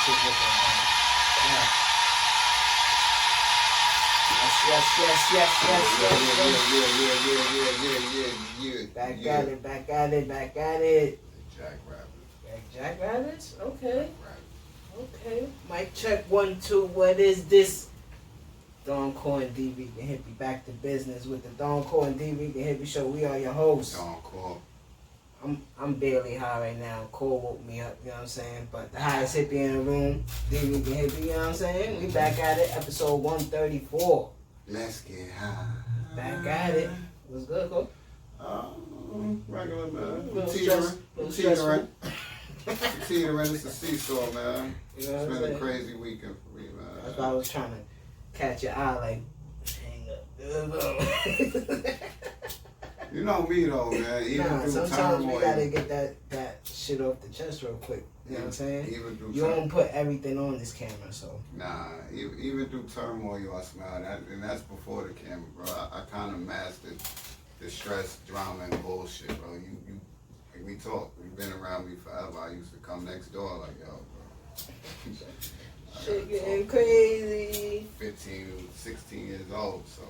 shit looking yeah. Yes. Back at it. Jackrabbits? Okay. Mic check 1, 2. What is this? Thedoncoreanddricanhippieshow back to business with the Thedoncoreanddricanhippieshow show. We are your hosts. I'm barely high right now. Cole woke me up, you know what I'm saying? But the highest hippie in the room, Dricanhippie, you know what I'm saying? We back at it, episode 134. Let's get high. Back at it. What's good, Cole? Regular, man. Little stressful. Teetering, it's a seesaw, man. You know It's what I'm been a saying? crazy weekend for me, man. That's why I was trying to catch your eye, like, hang up. You know me, though, man. Even through sometimes turmoil. we gotta get that shit off the chest real quick. You know what I'm saying? Even through You don't put everything on this camera, so. Nah, even through turmoil, I smile. And that's before the camera, bro. I kind of mastered the stress, drama, and bullshit, bro. You, like we talk. You've been around me forever. I used to come next door like, yo, bro. Shit getting crazy. 15, 16 years old, so.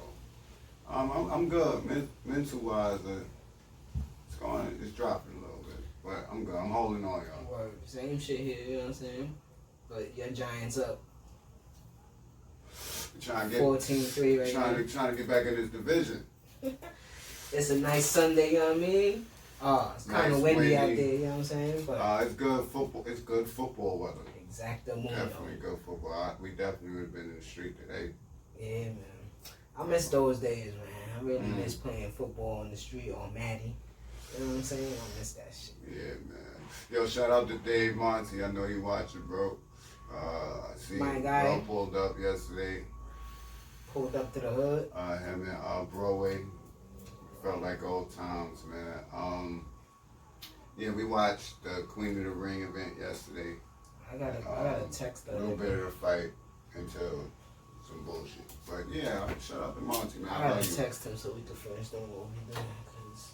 I'm good. Mental wise, it's dropping a little bit, but I'm good. I'm holding on, y'all. Word. Same shit here, you know what I'm saying? But your Giants up. Trying to get 14-3 right now. Trying to get back in this division. It's a nice Sunday, you know what I mean? It's kind of Nice, windy out windy. there, you know what I'm saying? But It's good football. It's good football weather. Exactamo. Definitely good football. We definitely would have been in the street today. Yeah, man. I miss those days, man. I really miss playing football on the street on Maddie. You know what I'm saying? I miss that shit. Yeah, man. Yo, shout out to Dave Monty. I know you watching, bro. I see My guy. Bro pulled up yesterday. Pulled up to the hood. Him and Broadway. Felt like old times, man. Yeah, we watched the Queen of the Ring event yesterday. I gotta text her. A little bit of the fight until some bullshit. But yeah, shout out to Monty, man. I gotta text him so we can finish doing what we doing. Cause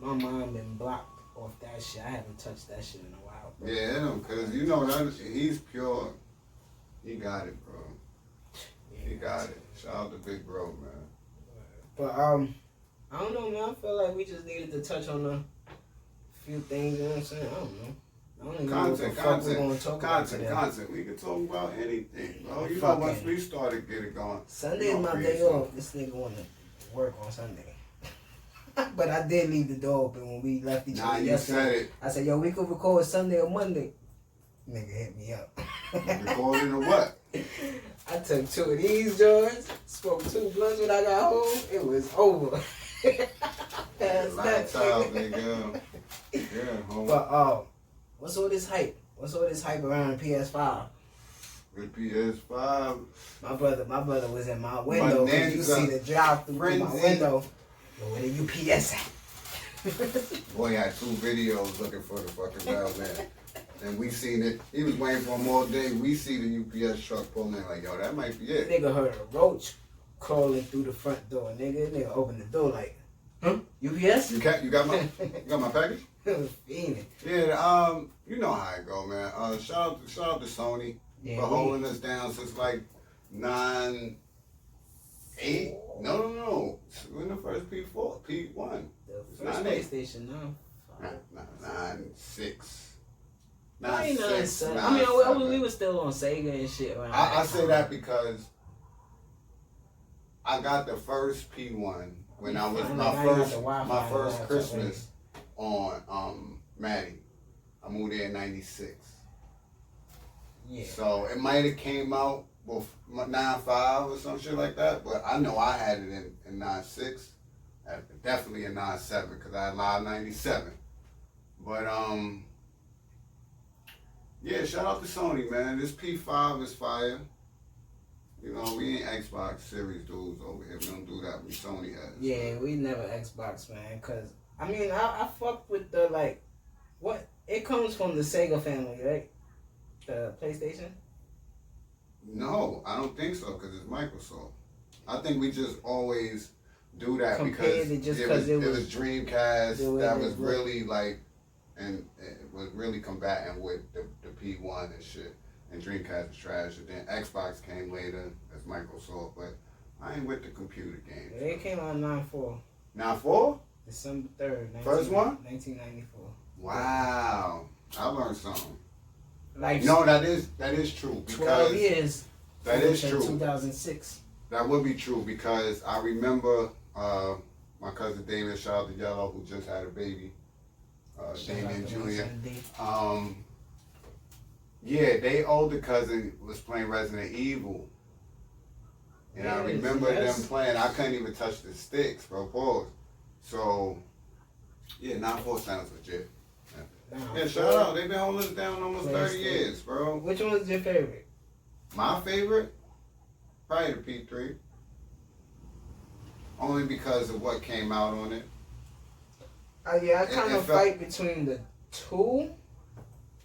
my mind been blocked off that shit. I haven't touched that shit in a while. Bro. Yeah, because you know that he's pure. He got it, bro. Yeah, He got it. Shout out to Big Bro, man. But I don't know, man. I feel like we just needed to touch on a few things. You know what I'm saying? I don't know. I don't even know what the fuck we're gonna talk about today. Content. We can talk about anything, bro. You know, Fucking. once we started getting going. Sunday is my day off. This nigga wanna work on Sunday. But I did leave the door open when we left each other yesterday. Said it. I said, yo, we could record Sunday or Monday. Nigga hit me up. Recording or what? I took 2 of these joints, smoked 2 blunts when I got home. It was over. That's Lights that, out, nigga. Yeah, home. But what's all this hype? What's all this hype around PS5? With PS5. My brother was in my window. Bonanza. You see the drive through my Frenzy. window. Yo, where the UPS at? Boy had 2 videos looking for the fucking mailman. And we seen it. He was waiting for him all day. We see the UPS truck pulling in like, yo, that might be it. Nigga heard a roach crawling through the front door. Nigga opened the door like, huh? UPS? You got my package? Fiending. Yeah, you know how it go, man. Shout out to Sony for holding us down since like 9, 8. No. We're in the first P1. The first PlayStation, no. 9, 6. I mean, we were still on Sega and shit. I say that because I got the first P1 when I was my first Christmas on Maddie. I moved there in '96. Yeah. So it might have came out with 9.5 or some shit like that, but I know I had it in 9.6, definitely in 9.7 because I had live 97. But yeah, shout out to Sony, man. This P5 is fire. You know, we ain't Xbox Series dudes over here. We don't do that. We Sony has. Yeah, we never Xbox, man. Cause I mean, I fuck with the like, what it comes from the Sega family, right? The PlayStation. No, I don't think so. Cause it's Microsoft. I think we just always do that Compared because it was Dreamcast that was really like, and it was really combating with the P1 and shit. and Dreamcast was trash. And then Xbox came later as Microsoft, but I ain't with the computer games. Yeah, it came out 9/4. 9/4? December 3rd. First one? 1994. Wow. I learned something. Like no, that is true. 12 years. That is true. 2006. That would be true because I remember my cousin Damien, shout out to Yellow, who just had a baby. Damien Jr. Yeah, they older cousin was playing Resident Evil. And I remember them playing. I couldn't even touch the sticks, bro. Pause. So, yeah, 9/4 sounds legit. Yeah, shout out. They've been holding us down almost 30 years, bro. Which one was your favorite? My favorite? Probably the P3. Only because of what came out on it. Yeah, I kind of fight between the two.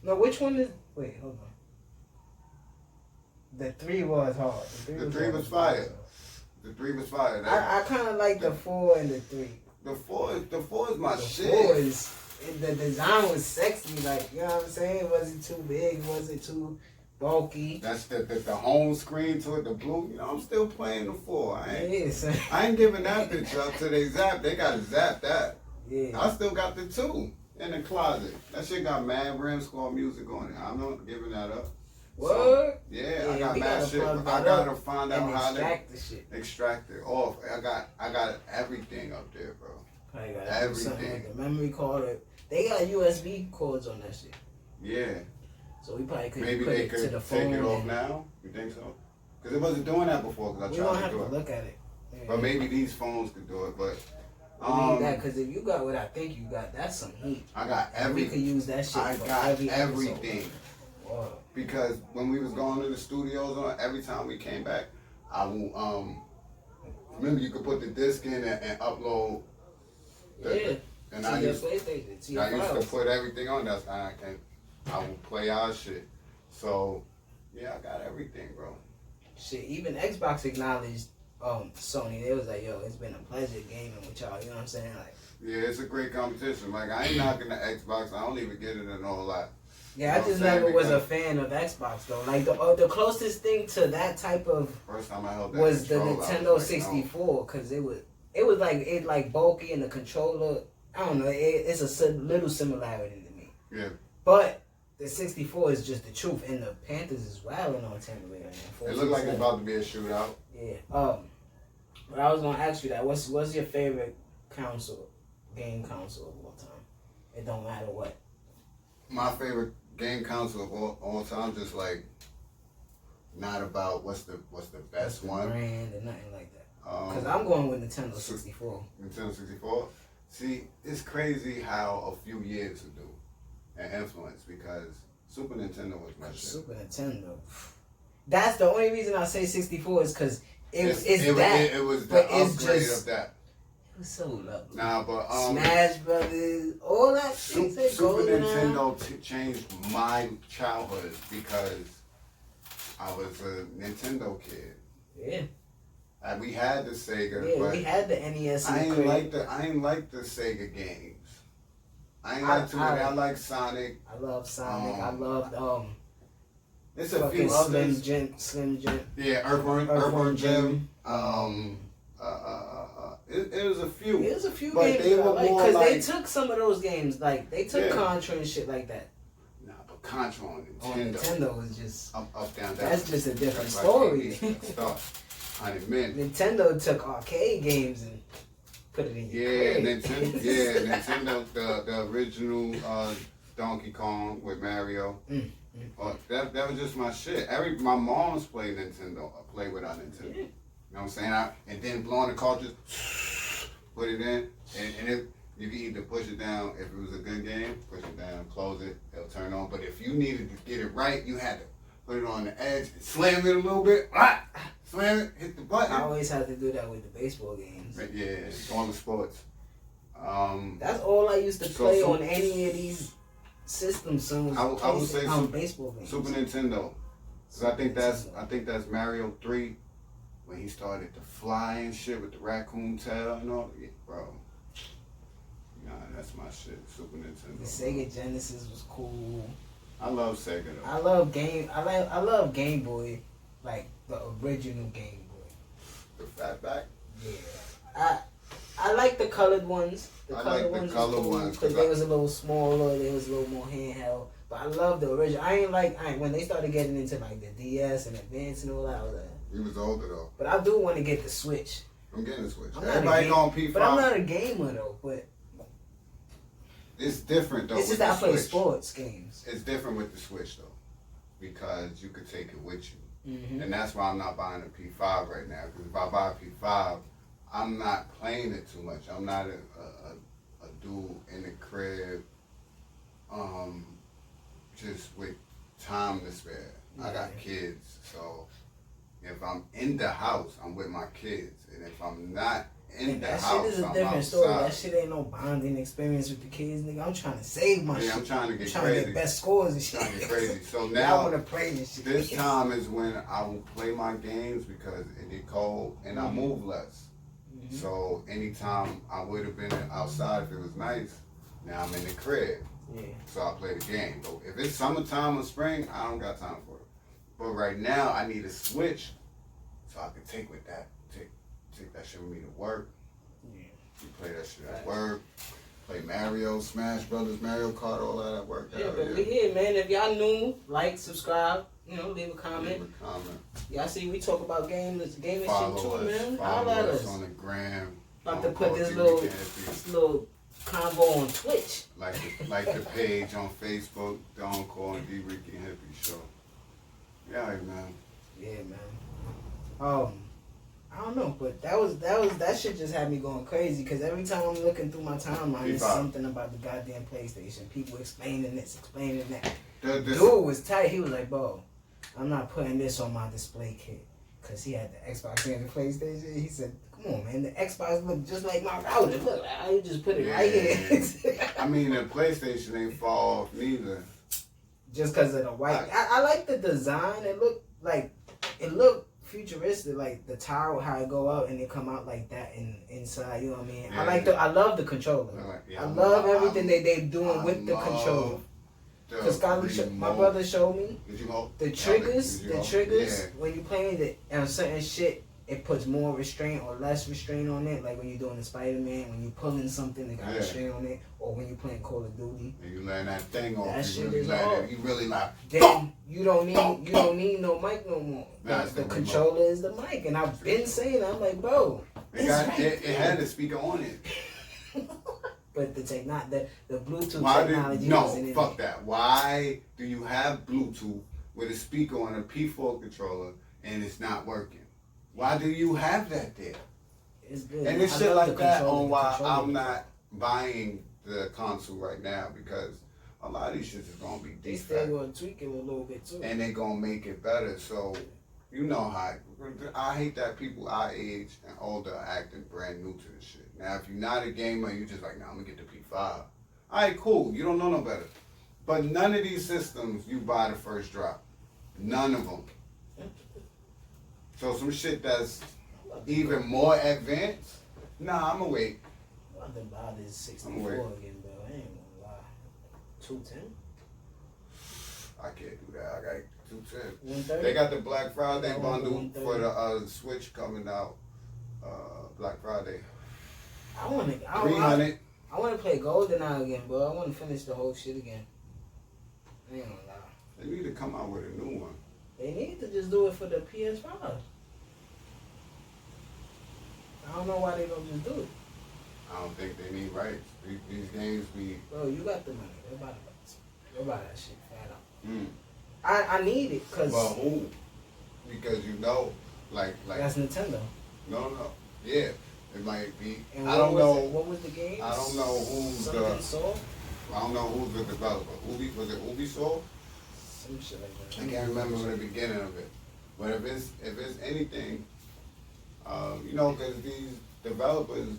No, which one is... Wait, hold on. The 3 was hard. The 3 was fire. The 3 was fire. I kind of like the 4 and the 3. The 4 is my shit. 4 is... The design was sexy, like, you know what I'm saying? Was it too big? Was it too bulky? That's the home screen to it, the blue. You know, I'm still playing the 4. I ain't giving that bitch up till they zap. They gotta zap that. Yeah. I still got the 2 in the closet. That shit got mad Ram Squad music on it. I'm not giving that up. What? So, yeah, I got mad shit. I gotta find out how to extract it off. I got everything up there, bro. I got everything. The memory card. They got USB cords on that shit. Yeah. So we probably could maybe put they it could to the phone. Take it off now. You think so? Because it wasn't doing that before. Because I tried to do it. We don't have to look at it. Yeah. But maybe these phones could do it. But that because if you got what I think you got, that's some heat. I got everything. We could use that shit. I for got everything. Wow. Because when we was going to the studios, every time we came back, I will remember you could put the disc in and upload. And I used to put everything on. That's how I will play our shit. So yeah, I got everything, bro. Shit, even Xbox acknowledged Sony. They was like, yo, it's been a pleasure gaming with y'all. You know what I'm saying? Like, yeah, it's a great competition. Like, I ain't knocking the Xbox. I don't even get it in a whole lot. Yeah, I just never was a fan of Xbox though. Like the closest thing to that type of first time I held that was the Nintendo 64 because it was like bulky and the controller. I don't know. It's a little similarity to me. Yeah. But the 64 is just the truth, and the Panthers is wilding on Tampa Bay. It looked like it's about to be a shootout. Yeah. But I was gonna ask you that. What's your favorite game console of all time? It don't matter what. My favorite game console of all time, just like not about what's the best one. Brand and nothing like that. Because I'm going with Nintendo 64. Nintendo 64. See, it's crazy how a few years will do and influence because Super Nintendo was my shit. Super Nintendo. That's the only reason I say 64 is because it was the upgrade of that. It was so lovely. Nah, but Smash Brothers, all that shit. Super Nintendo changed my childhood because I was a Nintendo kid. Yeah. We had the Sega. Yeah, but we had the NES. I ain't like the Sega games. I ain't like too many. I like Sonic. I love Sonic. I loved It's a few others. Slim Jim. Yeah, Earthworm Jim. It was a few. It was a few but games they were more because like, they took some of those games, like they took Contra and shit like that. Nah, but Contra on Nintendo. Nintendo was just up, down, down. That's just a different story. Nintendo took arcade games and put it in your crib. Nintendo, the original Donkey Kong with Mario. That was just my shit. My mom's played Nintendo. I played without Nintendo. Yeah. You know what I'm saying? And then blowing the cartridge, put it in, and if you can either push it down if it was a good game, push it down, close it, it'll turn on. But if you needed to get it right, you had to put it on the edge, slam it a little bit, slam it, hit the button. I always had to do that with the baseball games. Yeah, all the sports. That's all I used to play on any of these systems. I would say baseball games. Super Nintendo. Cause I think that's Mario 3 when he started to fly and shit with the raccoon tail and all. Yeah, bro. Nah, that's my shit. Super Nintendo. The Sega Genesis was cool. I love Sega though. I love Game Boy, like the original Game Boy. The fatback. Yeah. I like the colored ones. I like the colored ones because they was a little smaller. They was a little more handheld. But I love the original. When they started getting into like the DS and Advance and all that. I was like, he was older though. But I do want to get the Switch. I'm getting the Switch. Everybody on P5. But I'm not a gamer though. But it's different though. It's just that I play sports games. It's different with the Switch though, because you could take it with you, Mm-hmm. and that's why I'm not buying a P5 right now. Because if I buy a P5, I'm not playing it too much. I'm not a dude in the crib, just with time to spare. I got kids, so if I'm in the house, I'm with my kids, and if I'm not in the house, that shit is a I'm different outside. story. That shit ain't no bonding experience with the kids, nigga. I'm trying to save my shit. I'm trying to get trying crazy. to get best scores and shit. Trying to get crazy. So I now, want to play this shit. this time is when I will play my games because it get cold and I move less. So anytime I would have been outside if it was nice, now I'm in the crib. Yeah. So I play the game. But if it's summertime or spring, I don't got time for it. But right now I need a Switch so I can take that shit with me to work. Yeah. You play that shit at work. Play Mario, Smash Brothers, Mario Kart, all that at work. Yeah, but we here, man. If y'all new, like, subscribe, leave a comment. Leave a comment. Y'all see we talk about gaming shit too, man. Follow Holla at us us. on the gram. About to put this little combo on Twitch. Like the page on Facebook, Thedoncoreanddricanhippieshow. Yeah, man. Yeah, man. I don't know, but that shit just had me going crazy because every time I'm looking through my timeline, it's something about the goddamn PlayStation. People explaining this, explaining that. Dude was tight. He was like, bro, I'm not putting this on my display kit because he had the Xbox and the PlayStation. He said, come on, man, the Xbox look just like my router. Look, I just put it right here. I mean, the PlayStation ain't fall off neither. Just because of the white. I like the design. It looked futuristic, like the tower, how it go out and it come out like that inside. You know what I mean? Yeah. I love the controller. I love everything they doing with the controller. Because my brother showed me the triggers. When you playing it and certain shit, it puts more restraint or less restraint on it. Like when you're doing the Spider-Man, when you're pulling something, it got restraint on it. Or when you're playing Call of Duty, and you letting that thing off. That shit is you really like. Then you don't need no mic no more. The controller is the mic, and I've been saying, I'm like, bro, it had a speaker on it. But the Bluetooth technology isn't in fuck it. that. Why do you have Bluetooth with a speaker on a P4 controller and it's not working? Why do you have that there? It's good. And it's shit like that on why I'm not buying the console right now, because a lot of these shits is gonna be They defect. still gonna tweak it a little bit too. And they gonna make it better. So you know how I hate that people our age and older are acting brand new to this shit. Now if you're not a gamer, you just like, nah, I'm gonna get the P5. Alright, cool. You don't know no better. But none of these systems you buy the first drop. None of them. So some shit that's even more advanced, nah, I'ma wait. I'm about to buy this 64 again, bro. I ain't gonna lie. 210? I can't do that. I got 210. 130? They got the Black Friday bundle for the Switch coming out. Black Friday. I wanna 300. I wanna play GoldenEye again, bro. I wanna finish the whole shit again. I ain't gonna lie. They need to come out with a new one. They need to just do it for the PS5. I don't know why they don't just do it. I don't think they need rights. These games be. Bro, you got the money. They're about that shit flat out. I need it because. Well, who? Because you know, like. That's Nintendo. No. Yeah, it might be. And I don't know. What was the game? I don't know who's I don't know who's the developer. Was it Ubisoft? Some shit like that. I can't remember the beginning of it. But if it's anything, because these developers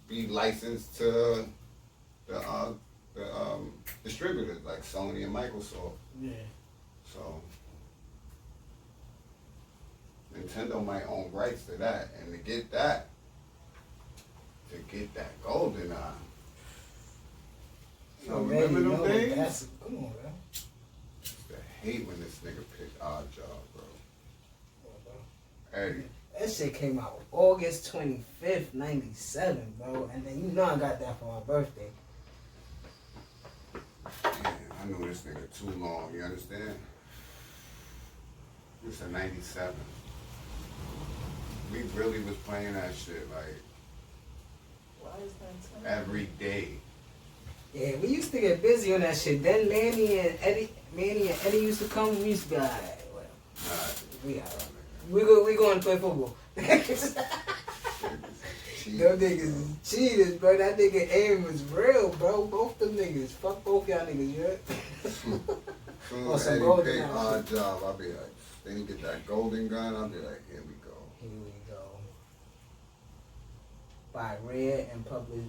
be licensed to the distributors like Sony and Microsoft. Yeah. So Nintendo might own rights to that, and to get that GoldenEye. So remember them days? Come on, man. hate when this nigga picked Odd Job, bro. Eddie. That shit came out August 25th, 97, bro. And then you know I got that for my birthday. Man, I knew this nigga too long, you understand? This is 97. We really was playing that shit like Why is that every day. Yeah, we used to get busy on that shit. Then Manny and Eddie used to come. We used to be like, alright, well, we out. We going to play football. Them niggas is cheaters, bro. That nigga aim was real, bro. Both them niggas. Fuck both y'all niggas, you heard? Soon as Eddie pick Odd Job, I'll be like, then you get that golden gun, I'll be like, here we go. Here we go. By Red and published.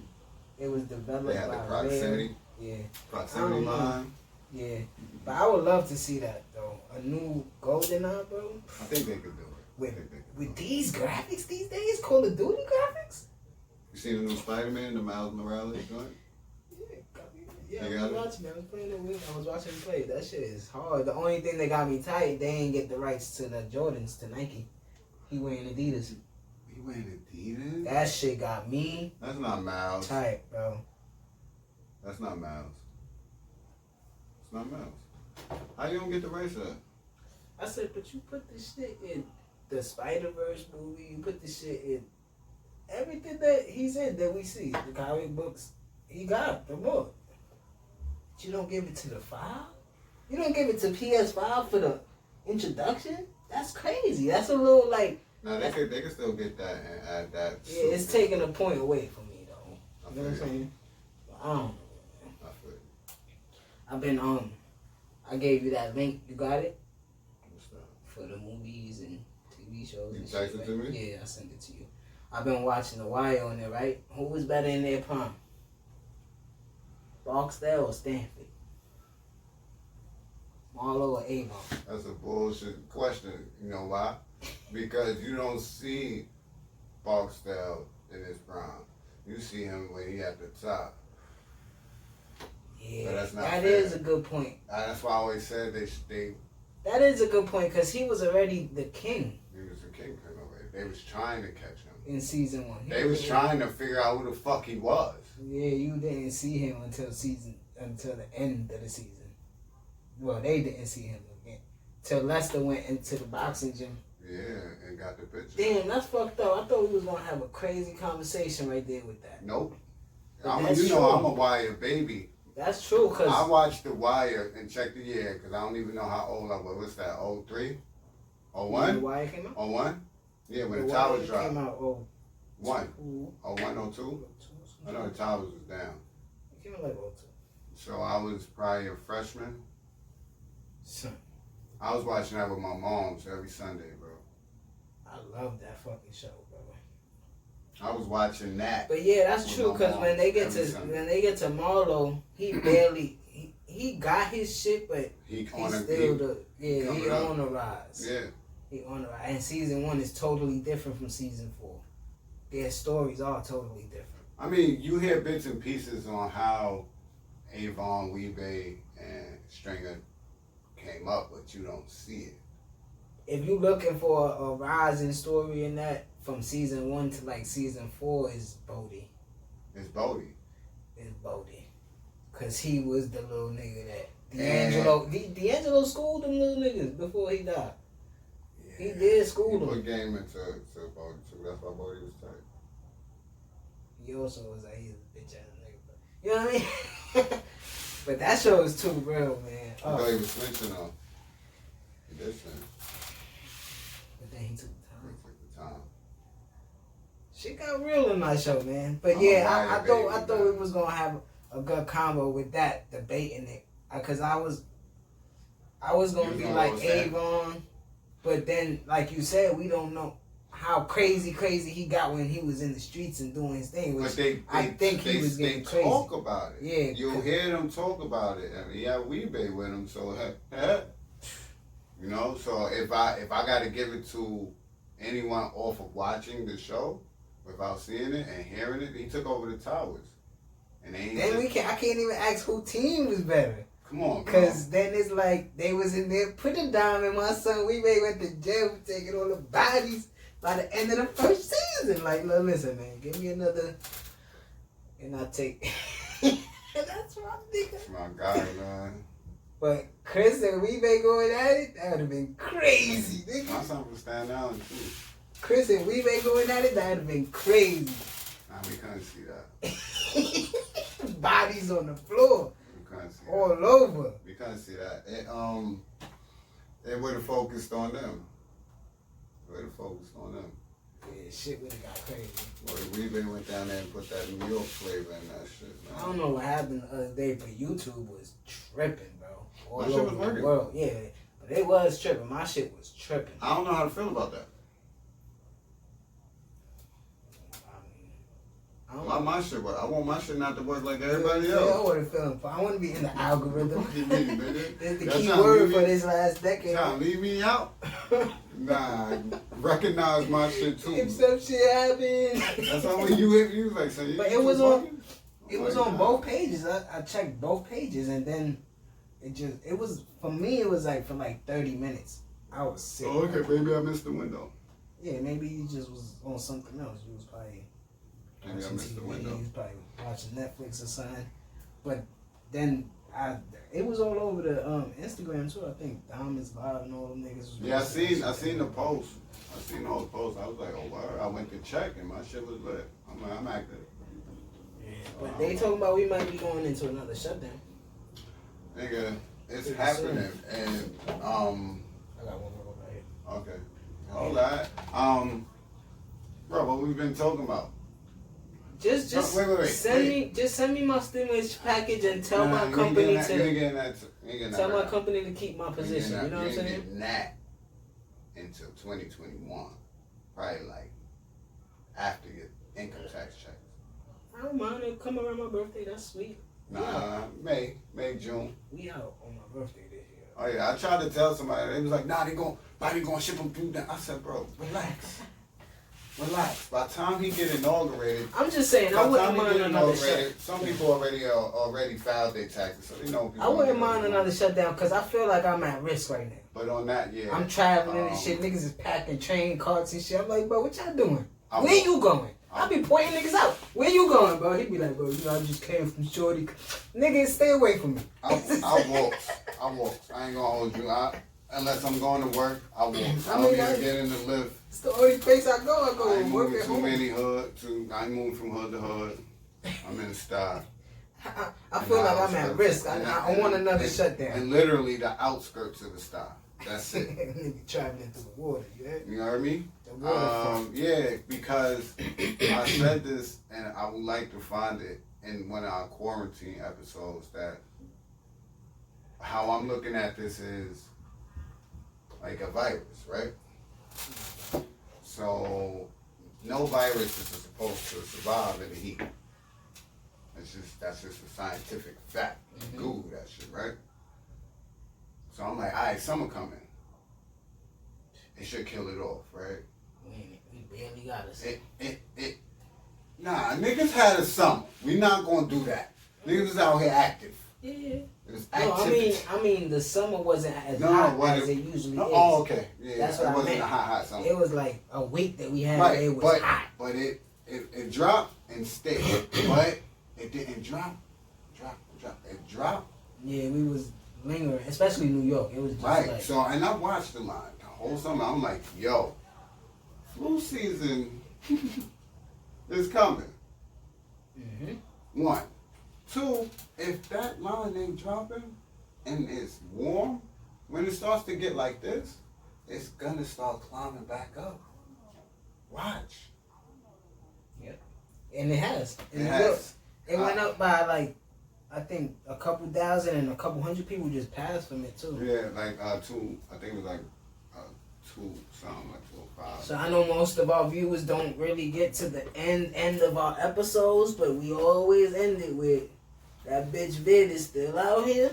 It was developed by They had the proximity. Red. Yeah. Proximity line. Yeah. But I would love to see that, though. A new golden eye, bro. I think they could do it. With these graphics these days, Call of Duty graphics? You seen the new Spider-Man, the Miles Morales joint? Yeah, I was watching it. I was watching him play. That shit is hard. The only thing that got me tight, they ain't get the rights to the Jordans to Nike. He wearing Adidas. He wearing Adidas? That shit got me. That's not Miles. Tight, bro. That's not Miles. It's not Miles. How you don't get the rights to that? I said, but you put this shit in the Spider-Verse movie. You put this shit in everything that he's in that we see. The comic books. He got the book. But you don't give it to the file? You don't give it to PS5 for the introduction? That's crazy. That's a little like... No, they could still get that and add that. Yeah, it's taking a point away from me, though. You know what I'm saying? I don't know, man. I feel you. I've been, I gave you that link. You got it? What's that? For the movies and TV shows. You and texted shit, it to right? me? Yeah, I sent it to you. I've been watching The Wire on there, right? Who was better in their prime? Barksdale or Stanford? Marlo or Avon? That's a bullshit question. You know why? Because you don't see Barksdale in his prime. You see him when he at the top. Yeah, So that's not that fair. is a good point. That's why I always said they That is a good point because he was already the king he was the kingpin already. They was trying to catch him. in season 1. They was trying to figure out who the fuck he was. Yeah, you didn't see him until the end of the season. Well, they didn't see him again till Lester went into the boxing gym. Yeah, and got the picture. Damn, that's fucked up. I thought we was gonna have a crazy conversation right there with that. Nope. But You know true. I'm a Wire baby. That's true, cause I watched The Wire and checked the year because I don't even know how old I was. What's that? 03? The 01? Wire came out. 01? Yeah, when the Wire towers dropped. came out. 1. 02, 01, 02? I know the towers was down. It came out like 02. So I was probably a freshman. Son, I was watching that with my mom every Sunday, bro. I love that fucking show, bro. I was watching that. But yeah, that's with true. my Cause mom when they get every to Sunday. Marlo, he barely he got his shit, but He he's on a still he he coming up. on the rise. Yeah. He on the rise. And season 1 is totally different from season 4. Their stories are totally different. I mean, you hear bits and pieces on how Avon, Weebay, and Stringer came up, but you don't see it. If you looking for a rising story in that from season 1 to like season 4 is Bodie. It's Bodie. It's Bodie. Cause he was the little nigga that D'Angelo schooled them little niggas before he died. Yeah. He did school He them. put game into Bodie too. That's why Bodie was tight. He also was like, he's a bitch ass nigga. But, you know what I mean? But that show is too real, man. I thought he was snitching on. He did snitch. But then he took the He time. took the time. Shit got real in my show, man. But I'm yeah, a I baby, thought man. we was gonna have a good combo with that, debating it. Cause I was gonna be like Avon, but then like you said, we don't know how crazy he got when he was in the streets and doing his thing. Which I think he was getting crazy. They talk about it. Yeah, You'll hear them talk about it. I mean, he had Weebay with him, so you know. So if I got to give it to anyone off of watching the show without seeing it and hearing it, he took over the towers, and they ain't Then I can't even ask who team was better. Come on, bro. Cause then it's like they was in there putting diamond. My son, we went to jail for taking all the bodies by the end of the first season. Like, look, listen, man, give me another, and I take. That's my nigga. That's my guy, man. But Chris and we going at it, that would have been crazy, nigga. My son was standing out too. Chris and we going at it, that would have been crazy. Nah, we couldn't see that. Bodies on the floor. We couldn't see all that. over. We couldn't see that. It would have focused on them. It would have focused on them. Yeah, shit would have got crazy. Boy, we went down there and put that New York flavor in that shit, man. I don't know what happened the other day, but YouTube was tripping, bro. All My shit was over working. the world. Yeah, but it was tripping. My shit was tripping. I don't know how to feel about that. I don't Why know. my shit work? I want my shit not to work like everybody Yeah, else. I want to feel. I want to be in the algorithm. What you mean, nigga? That's the Y'all key trying to word leave for me- this last decade. Trying to leave me out? Nah, recognize my shit too. If some shit happened. That's how when you hit me, you was like, so you But you it was too on- fucking? It I'm was like, on nah. both pages. I checked both pages, and then it was, for me, it was like for like 30 minutes. I was sick. Oh, okay, maybe I missed the window. Yeah, maybe you just was on something else. You was probably Maybe I watching missed the TV, window. you was probably watching Netflix or something. But then it was all over the Instagram too. I think Diamonds Live and all them niggas was Yeah, I posting that seen shit. the post. I seen all the posts. I was like, oh, word. I went to check and my shit was lit. I'm like, I'm active. Yeah, but they talking about we might be going into another shutdown. Nigga, it's Pretty happening. And, I got one more right here. okay. Hold that. Bro, what we been talking about? Just wait. send me my stimulus package and tell Nah, my you ain't company getting that- you ain't to getting that. You ain't getting tell that my right. company to keep my You ain't position. getting You know what I'm ain't saying? getting that until 2021. Probably like after your income tax check. I don't mind it. Come around my birthday. That's sweet. Nah, May, June. We out on my birthday this year. Oh yeah, I tried to tell somebody. They was like, nah, they gonna ship them through. I said, bro, relax. By the time he get inaugurated, I'm just saying, I wouldn't mind another shutdown. some people already filed their taxes, so they know. I wouldn't mind another shutdown because I feel like I'm at risk right now. But on that, yeah. I'm traveling and shit. Niggas is packing train carts and shit. I'm like, bro, what y'all doing? I Where won't. you going? I be pointing niggas out. Where you going, bro? He be like, bro, you know, I just came from Shorty. Niggas, stay away from me. I walk. I ain't gonna hold you. Unless I'm going to work, I walk. I don't even get in the lift. It's the only place I go. I I go ain't and work moving at too home. many hood. I ain't moving from hood to hood. I'm in the style. I feel like I'm at risk. I want another shutdown. And literally the outskirts of the style. That's it. Nigga traveling through the water. You heard? You heard me? The waterfront. Yeah, because I said this, and I would like to find it in one of our quarantine episodes. That how I'm looking at this is like a virus, right? So no virus is supposed to survive in the heat. That's just a scientific fact. Google that shit, right? So I'm like, all right, summer coming. It should kill it off, right? We barely got us. Nah, niggas had a summer. We not gonna do that. Niggas is out here active. Yeah. It was No, activity. I mean, the summer wasn't as hot as it usually is. Oh, okay. Yeah, That's it what I wasn't meant. a hot summer. It was like a week that we had Right, where it was hot. but it dropped and stayed. But it didn't drop. It dropped. Yeah, we was lingering, especially New York. It was just Right. like, So, and I watched the line the whole summer. I'm like, yo, flu season is coming. mm-hmm. 1. 2, if that line ain't dropping and it's warm, when it starts to get like this, it's gonna start climbing back up. Watch. And it has. And It it has. It went up by like, I think a couple thousand and a couple hundred people just passed from it too. Yeah, like 2, I think it was like 2 something, like 205. So I know most of our viewers don't really get to the end of our episodes, but we always end it with that bitch Vid is still out here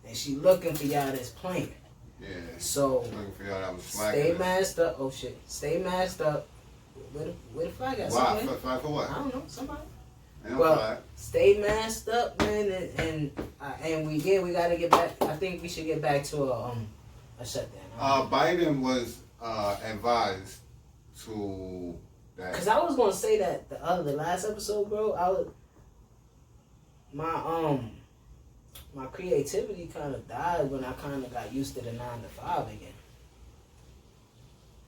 and she looking for y'all that's playing. Yeah. So Looking for y'all that was smacking. stay us. masked up. Oh shit. Stay masked up. Where the flag at? Why? Somewhere? Flag for what? I don't know. Somebody. Well, stay masked up, man, and we gotta get back. I think we should get back to a shutdown. Biden was advised to that. Cause I was gonna say that the last episode, bro. My creativity kind of died when I kind of got used to the 9 to 5 again.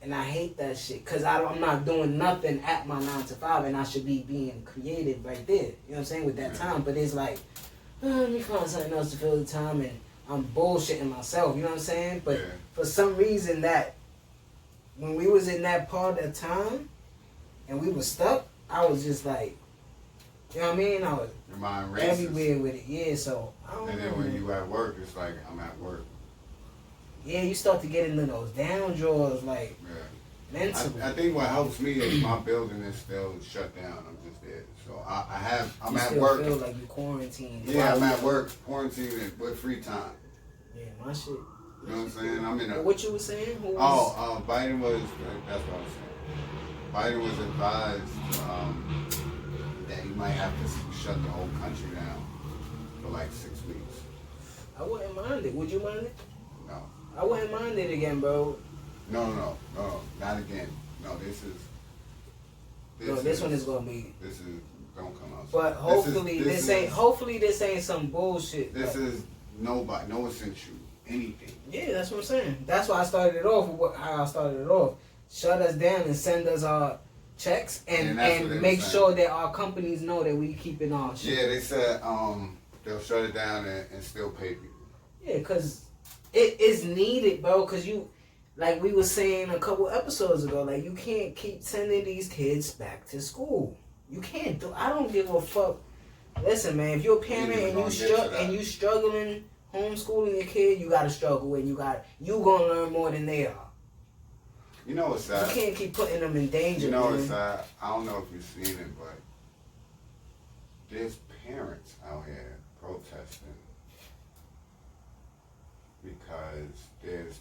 And I hate that shit because I'm not doing nothing at my 9 to 5 and I should be being creative right there. You know what I'm saying? With that time. But it's like, let me find something else to fill the time and I'm bullshitting myself. You know what I'm saying? But for some reason that when we was in that part of time and we was stuck, I was just like, you know what I mean? I was everywhere with it. Yeah, so I don't know. And then when you at work, it's like, I'm at work. Yeah, you start to get into those down drawers, like, mentally. I think what helps me is my building is still shut down. I'm just there. So I'm at work. You still feel like you're quarantined. Yeah, I'm at work, quarantined with free time. Yeah, my shit. You know what I'm saying? I'm in a... What you were saying? Biden was... That's what I was saying. Biden was advised that he might have to shut the whole country down for like 6 weeks. I wouldn't mind it. Would you mind it? No. I wouldn't mind it again, bro. No, not again. No, this one is gonna be. This is don't come out. But hopefully this ain't some bullshit. This is nobody. No one sent you anything. Yeah, that's what I'm saying. That's why I started it off with how I started it off. Shut us down and send us our checks and make sure that our companies know that we keeping our shit. Yeah, they said they'll shut it down and still pay people. Yeah, cause it is needed, bro. Cause you, like we were saying a couple episodes ago, like you can't keep sending these kids back to school. You can't do. I don't give a fuck. Listen, man. If you're a parent and you struggling homeschooling your kid, you gotta struggle and you gonna learn more than they are. You know what's sad? You can't keep putting them in danger. You know what's sad? I don't know if you've seen it, but there's parents out here protesting because there's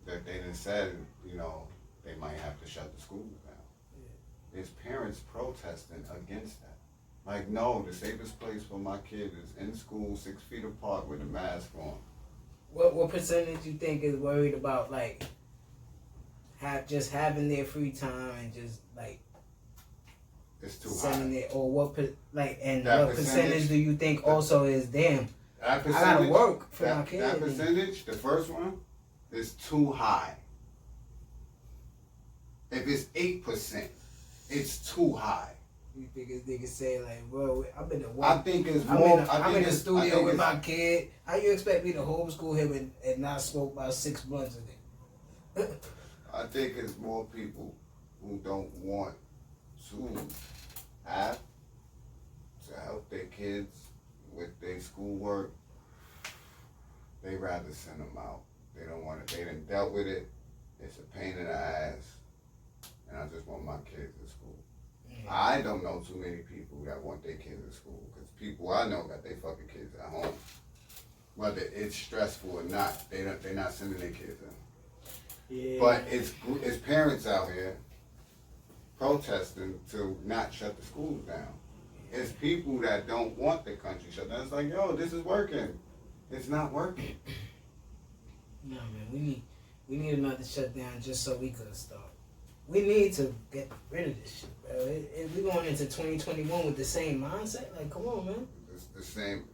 that they done said, you know, they might have to shut the schools down. Yeah. There's parents protesting against that. Like, no, the safest place for my kid is in school, 6 feet apart with a mask on. What percentage you think is worried about like just having their free time and just like it's too sending high. it, or what percentage do you think also is damn? I gotta work for my kid. That percentage, the first one, is too high. If it's 8%, it's too high. You think this nigga say like, bro, I've been to work. I think it's more. I'm in the studio with my kid. How you expect me to homeschool him and not smoke about 6 months a day? I think it's more people who don't want to have to help their kids with their schoolwork. They rather send them out. They don't want it. They done dealt with it. It's a pain in the ass. And I just want my kids in school. I don't know too many people that want their kids in school, because people I know got their fucking kids at home. Whether it's stressful or not, they're not sending their kids in. Yeah. But it's parents out here protesting to not shut the schools down. It's people that don't want the country shut down. It's like, yo, this is working. It's not working. No, man, we need another shutdown just so we could start. We need to get rid of this shit, bro. We going into 2021 with the same mindset. Like, come on, man. It's the same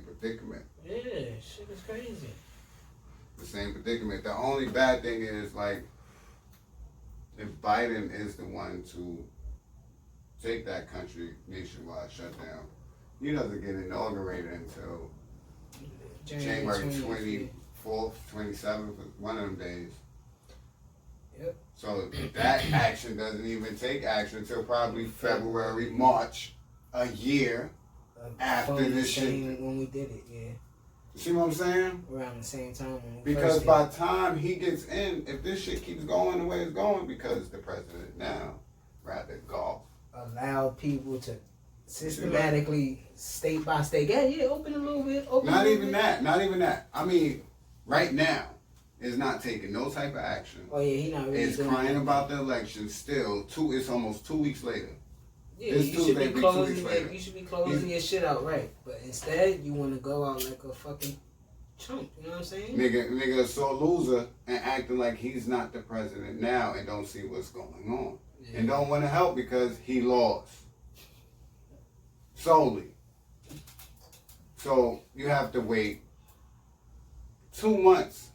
predicament. Yeah, shit is crazy. The same predicament. The only bad thing is, like, if Biden is the one to take that country nationwide shutdown, he doesn't get inaugurated until January 24th, 27th, one of them days. Yep. So that action doesn't even take action until probably February, March, a year after this shit. When we did it, yeah. You see what I'm saying? Around the same time. Because by the time he gets in, if this shit keeps going the way it's going, because the president now, rather golf. Allow people to systematically, state by state, open a little bit. Not even that. I mean, right now, is not taking no type of action. Oh yeah, he not really. Is crying about the election still. It's almost 2 weeks later. Yeah, This you Tuesday should be be 2 weeks closing. later. You should be closing your shit out right, but instead you want to go out like a fucking chump. You know what I'm saying? Nigga, a sore loser and acting like he's not the president now and don't see what's going on and don't want to help because he lost solely. So you have to wait 2 months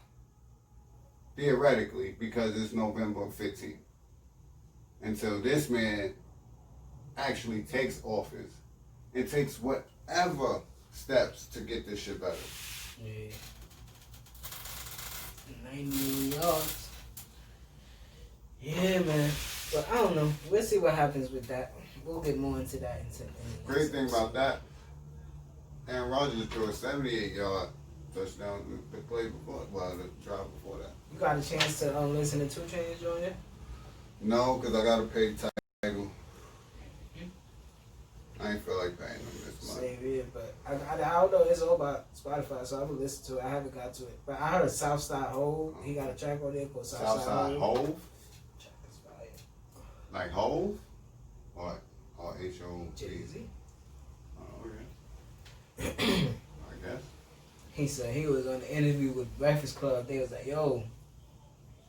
theoretically because it's November 15th until this man actually takes office and takes whatever steps to get this shit better. Yeah. 90 million yards. Yeah, man. But I don't know. We'll see what happens with that. We'll get more into that. Great thing about that, Aaron Rodgers threw a 78-yard touchdown the play before, the drive before that. You got a chance to listen to 2 Chainz join it? No, because I got to pay title. I ain't feel like paying them this month. Same here, but I don't know. It's all about Spotify, so I would listen to it. I haven't got to it. But I heard Southside Hove. He got a track on there called Southside Hove? Track is fire. Like Hove? What? Or H-O-V? Jay-Z. Oh, okay. I guess. He said he was on the interview with Breakfast Club. They was like, yo,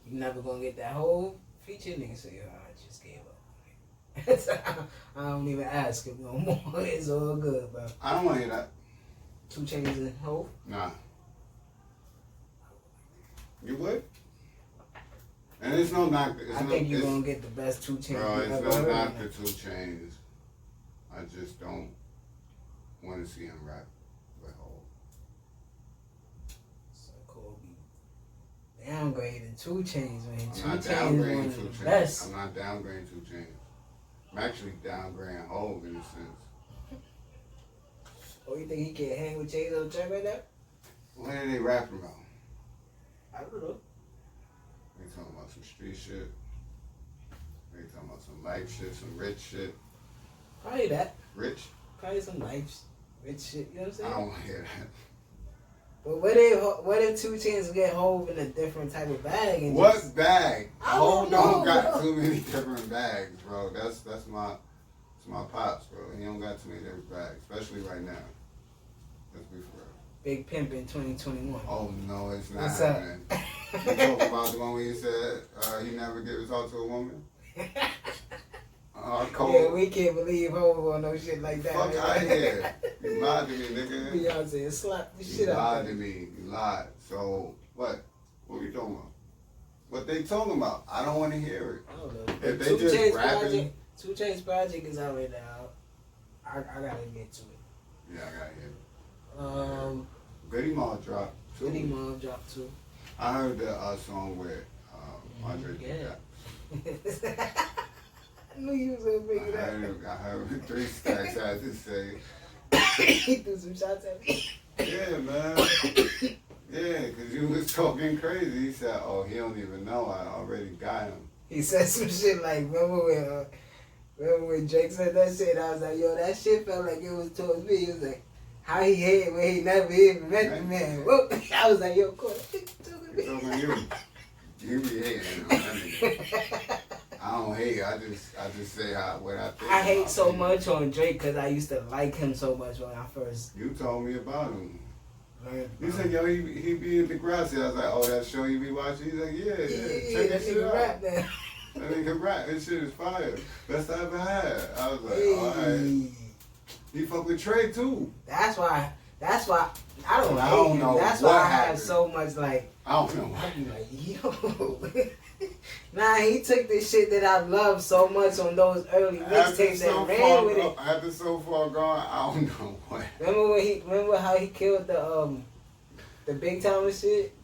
you never gonna get that Hove feature? Nigga said, yo, I just gave up. I don't even ask him no more. It's all good, bro. I don't want to hear that. 2 Chainz and Hove? Nah. You would? And it's no knock. I think you're going to get the best 2 Chainz. Bro, it's no knock to 2 Chainz. I just don't want to see him rap with Hove. So Kobe. Downgrading 2 Chainz, man. 2 I'm not Chainz one downgrading of 2 the Chainz. best. I'm not downgrading 2 Chainz. I'm actually downgrading Hove in a sense. Oh, you think he can't hang with Chainz on the track right now? What are they rapping about? I don't know. They talking about some street shit. They talking about some life shit, some rich shit. Probably that. Rich? Probably some nice rich shit. You know what I'm saying? I don't want to hear that. But what if 2 Chainz get Hove in a different type of bag? And What just, bag? I don't know, got bro. too many different bags, bro. That's my pops, bro. He don't got too many different bags, especially right now. Let's be for real. Big Pimp in 2021. Oh no, it's not What's happening. You talk about the one where you said he never gives talk to a woman. Cole. Yeah, we can't believe Hove on no shit like that. Fuck out here. You lied to me, nigga. Beyonce slapped the shit You out lied of to me. me. You lied. So what? What we talking about? What they talking about? I don't want to hear it. I don't know. If they 2 just Chainz rapping. project, 2 Chainz project is out right now. I gotta get to it. Yeah, I gotta hear it. Goody Goody Mob dropped too. Goody Mob dropped too. I heard the song with Andre Yeah. I knew you was gonna bring it up. I heard 3 Stacks had to say, He threw some shots at me. yeah, man. Yeah, because you was talking crazy. He said, oh, he don't even know. I already got him. He said some shit like, remember when Drake said that shit? I was like, yo, that shit felt like it was towards me. He was like, how he hit when he never even met the man. Whoop. I was like, yo, cool. It's talking to you. You be hating on that nigga. I don't hate. I just say what I think. I hate about so him. much on Drake because I used to like him so much when I first You told me about him. learned. You said, yo, he be in the grassy. I was like, oh, that show you be watching? He's like, yeah, check that shit out. Rap now. That nigga rap. This shit is fire. Best I ever had. I was like, alright. He fuck with Trey too. That's why I don't I hate don't him. know That's what why I happened. have so much like. I don't know. I be like, yo. Nah, he took this shit that I loved so much on those early mixtapes and ran with it. After so far gone, I don't know what. Remember how he killed the Big Time shit?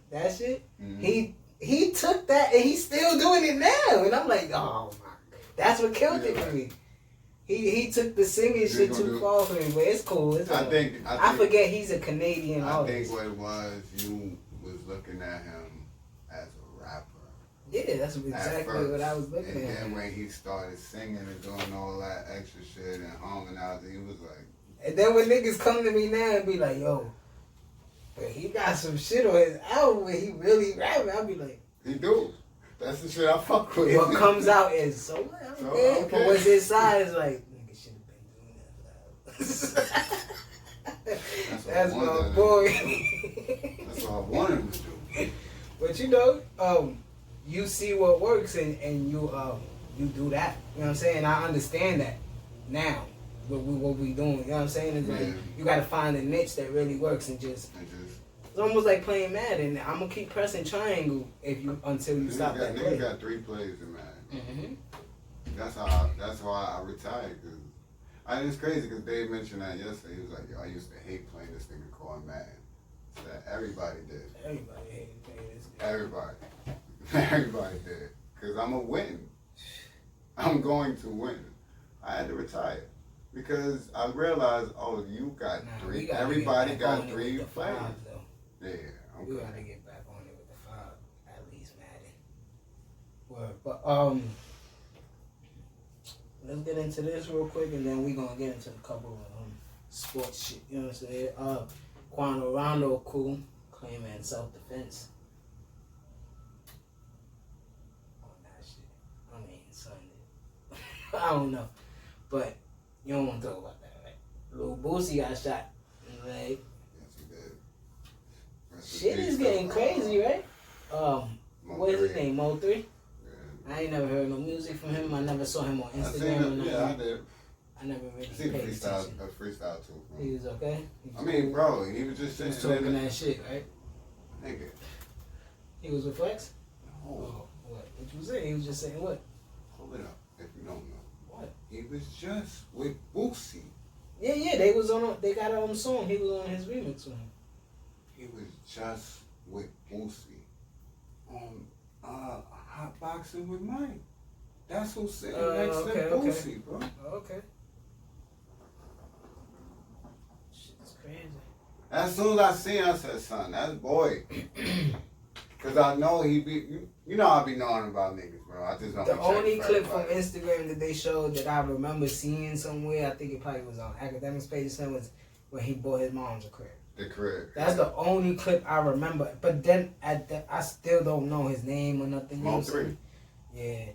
That shit? Mm-hmm. He took that and he's still doing it now. And I'm like, oh my. That's what killed it for me. He took the singing shit too far for him, but it's cool. It's I forget he's a Canadian artist. I think what it was, you was looking at him as a rapper. Yeah, that's exactly what I was looking at. And then when he started singing and doing all that extra shit and harmonizing, he was like. And then when niggas come to me now and be like, yo, but he got some shit on his album where he really rapping, I'll be like, He do. That's the shit I fuck with. What comes out is so what? Okay. But what's inside is like, nigga should have been doing that. That's my boy. That's what I wanted him to do. But you know, you see what works and you do that. You know what I'm saying? I understand that now. What we doing? You know what I'm saying? It's like you gotta find a niche that really works and just. It's almost like playing Madden. I'm gonna keep pressing triangle until you stop that play. Nigga got 3 plays in Madden. Mm-hmm. That's why I retired. Cause it's crazy because Dave mentioned that yesterday. He was like, "Yo, I used to hate playing this thing called Madden." So that everybody did. Everybody hated playing this game. Everybody did. Cause I'm a win. I'm going to win. I had to retire. Because I realized, you got 3. Everybody got 3 plays. Yeah, we gotta get back on it with the 5, at least Madden. But let's get into this real quick, and then we gonna get into a couple of sports shit. You know what I'm saying? Quando Rondo cool, claiming self-defense. On that shit. I mean, Sunday. I don't know, but you don't want to talk about that, right? Lil Boosie got shot in the leg. Shit is getting crazy, right? What is his name? Mo3? Yeah. I ain't never heard no music from him. I never saw him on Instagram or nothing. Yeah, I did. I never really paid attention. A freestyle too. Bro. He was okay? I mean, bro, he was just talking that shit, right? Nigga. He was with Flex? No. Oh, what you saying? He was just saying what? Hold it up, if you don't know. What? He was just with Boosie. Yeah, they got a song. He was on his remix with him. He was just with Boosie on Hot Boxing with Mike. That's who's sitting next to Boosie, bro. Okay. Shit's crazy. As soon as I seen him, I said, son, that's boy. Because I know he be, you know I be knowing about niggas, bro. I just don't The only clip from Instagram that they showed that I remember seeing somewhere, I think it probably was on Academics page or something, was when he bought his mom's a crib. The crib. That's the only clip I remember. But then I still don't know his name or nothing. Mo3. Yeah.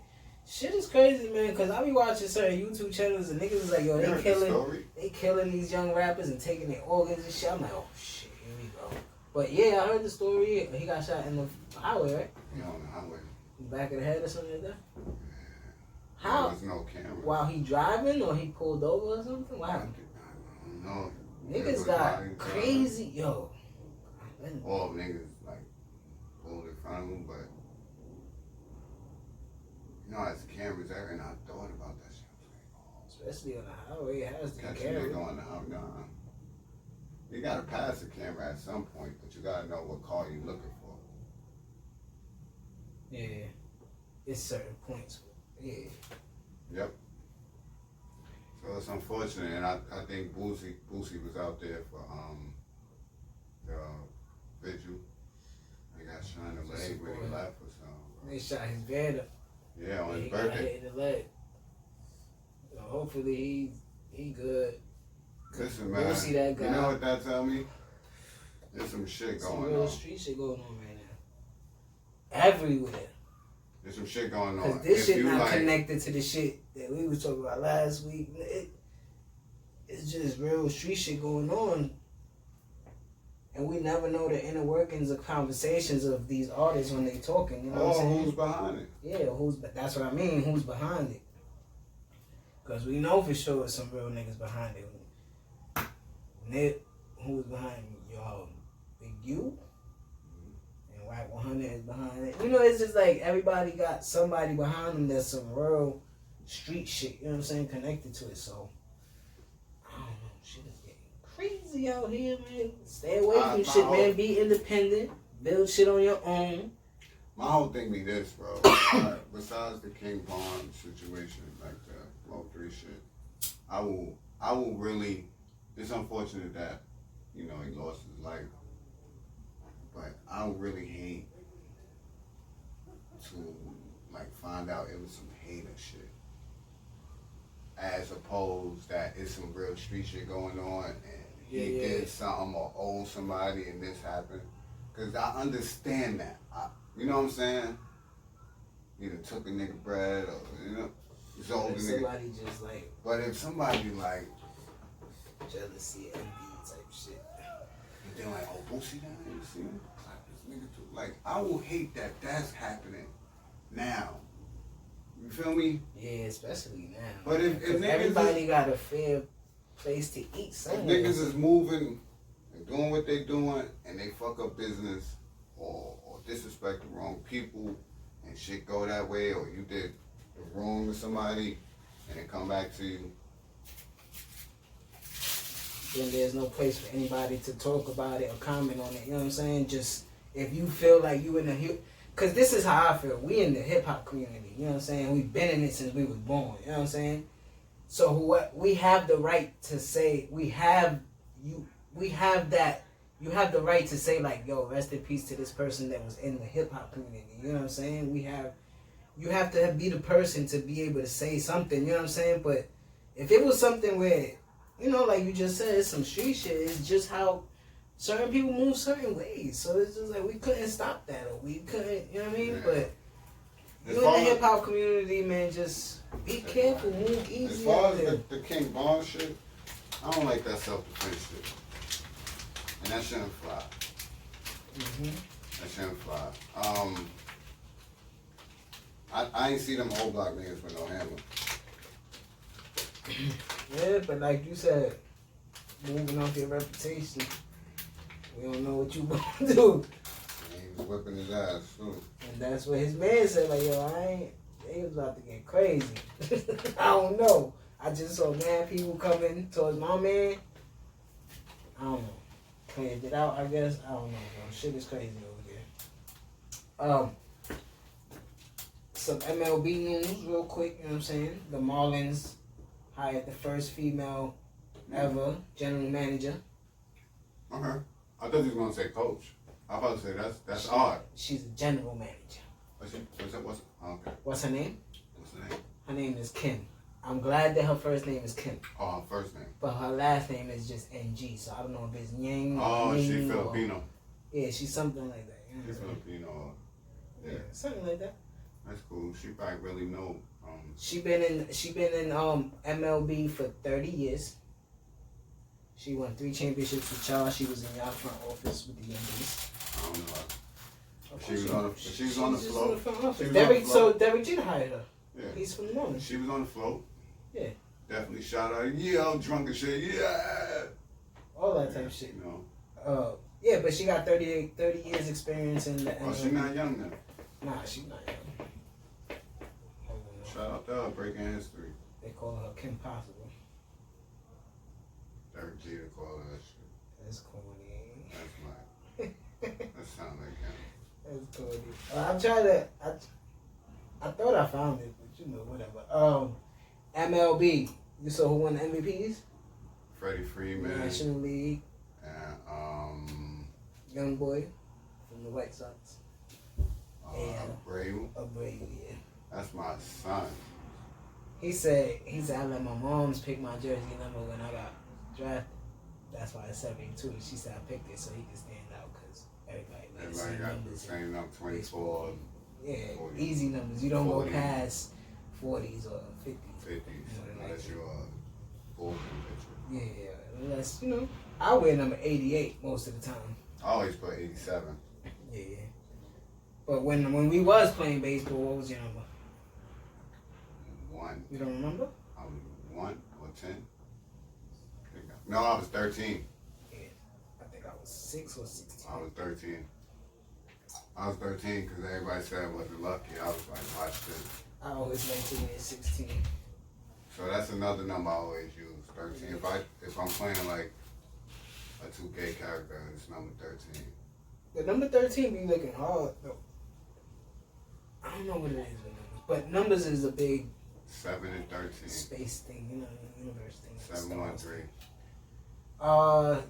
Shit is crazy, man, because I be watching certain YouTube channels and niggas is like, yo, they killing these young rappers and taking their organs and shit. I'm like, oh shit, here we go. But yeah, I heard the story. He got shot in the highway, right? Yeah, on the highway. Back of the head or something like that? Yeah. How? There was no camera. While he driving or he pulled over or something? Wow. I don't know. Niggas got crazy, yo. All niggas like pulled in front of him, but you know, as cameras there, and I thought about that shit. I was like, especially on the highway, it has to be catch a careful. nigga on the highway. Nah. You gotta pass the camera at some point, but you gotta know what car you looking for. Yeah, it's certain points. Yeah. Yep. So it's unfortunate, and I think Boosie was out there for the vigil. They got shot in the leg when he left or something. They shot his van up. Yeah, on his He birthday. got hit in the leg. So hopefully he good. Listen, man. Boosie, that guy. You know what that tell me? There's some shit going on. Some real street shit going on right now. Everywhere. There's some shit going on. Because this shit not connected to the shit that we was talking about last week. It's just real street shit going on. And we never know the inner workings of conversations of these artists when they talking. You know what I'm saying? Who's behind it? Yeah, that's what I mean. Who's behind it? Because we know for sure some real niggas behind it. Nip, who's behind y'all? Big U? And White 100 is behind it. You know, it's just like everybody got somebody behind them that's some real street shit, you know what I'm saying, connected to it. So, I don't know. Shit is getting crazy out here, man. Stay away from shit, man. Be independent. Build shit on your own. My whole thing be this, bro. Besides the King Von situation, like the Mo3 shit, I will really. It's unfortunate that, you know, he lost his life, but I would really hate to like find out it was some hater shit, as opposed that it's some real street shit going on and he did something or owed somebody and this happened. Cause I understand that, you know what I'm saying? either took a nigga bread or, you know, sold a nigga. Somebody just like. But if somebody like. Jealousy, envy type shit. And then like, oh, Boosie down here, you see him? Like, this nigga too. Like, I will hate that that's happening now. You feel me? Yeah, especially now. But if everybody got a fair place to eat somewhere. If niggas is moving and doing what they doing and they fuck up business or disrespect the wrong people and shit go that way, or you did wrong to somebody and it come back to you, then there's no place for anybody to talk about it or comment on it. You know what I'm saying? Just if you feel like you in the hip, because this is how I feel. We in the hip hop community. You know what I'm saying? We've been in it since we was born. You know what I'm saying? So what we have the right to say, you have the right to say like, yo, rest in peace to this person that was in the hip hop community. You know what I'm saying? You have to be the person to be able to say something. You know what I'm saying? But if it was something where, you know, like you just said, it's some street shit. It's just how certain people move certain ways. So it's just like we couldn't stop that, or we couldn't, you know what I mean? Yeah. But you in the hip hop community, man, just be careful, move easy. As far as the King Von shit, I don't like that self-defense shit. And that shouldn't fly. That shouldn't fly. I ain't see them old block niggas with no hammer. Yeah, but like you said, moving off your reputation, we don't know what you gonna do. And he was whipping his ass too. And that's what his man said, like, yo, they was about to get crazy. I don't know. I just saw mad people coming towards my man. I don't know. Cleared it out, I guess. I don't know, bro. Shit is crazy over there. Some MLB news real quick, you know what I'm saying? The Marlins hired the first female ever general manager. Okay. I thought you was gonna say coach. I was about to say that's odd. She's a general manager. What's her name? What's her name? Her name is Kim. I'm glad that her first name is Kim. Oh, her first name. But her last name is just NG, so I don't know if it's Yang. Oh, Ning, she's Filipino. Yeah, she's something like that. You know she's Filipino. Yeah, something like that. That's cool. She probably really know. She been in MLB for 30 years. She won 3 championships with y'all. She was in y'all front office with the Yankees. I don't know. She was on the float. Derek Jeter hired her. Yeah. He's from the Marlins. She was on the float. Yeah. Definitely shout out. Yeah, I'm drunk and shit. Yeah. All that type of shit. You know. Yeah, but she got 30 years experience in the. Oh, she's not young then. Nah, she's not young. Shout out to her, breaking history. They call her Kim Possible. Derek Jeter called her that shit. That's corny. That's my. That sound like him. That's corny. I'm trying to. I thought I found it, but you know, whatever. MLB. You saw who won the MVPs? Freddie Freeman. National League. And Young boy from the White Sox. Abreu. Yeah. That's my son. He said I let my mom's pick my jersey number when I got drafted. That's why it's 72. She said I picked it so he could stand out because everybody got the same number, 24. Yeah, 40, easy numbers. You don't 40, go past 40s or 50s. 50s, unless you're a bullpen pitcher. Yeah, unless, you know, I wear number 88 most of the time. I always put 87. Yeah. But when we was playing baseball, what was your number? 1. You don't remember? I was 1 or 10. No, I was 13. Yeah. I think I was 6 or 16. I was 13. I was 13 because everybody said I wasn't lucky. I was like, watch this. I always went to win 16. So that's another number I always use, 13. If I'm playing like a 2K character, it's number 13. The number 13 be looking hard though. I don't know what it is with numbers, but numbers is a big 7 and 13. Space thing, you know, universe thing. 713.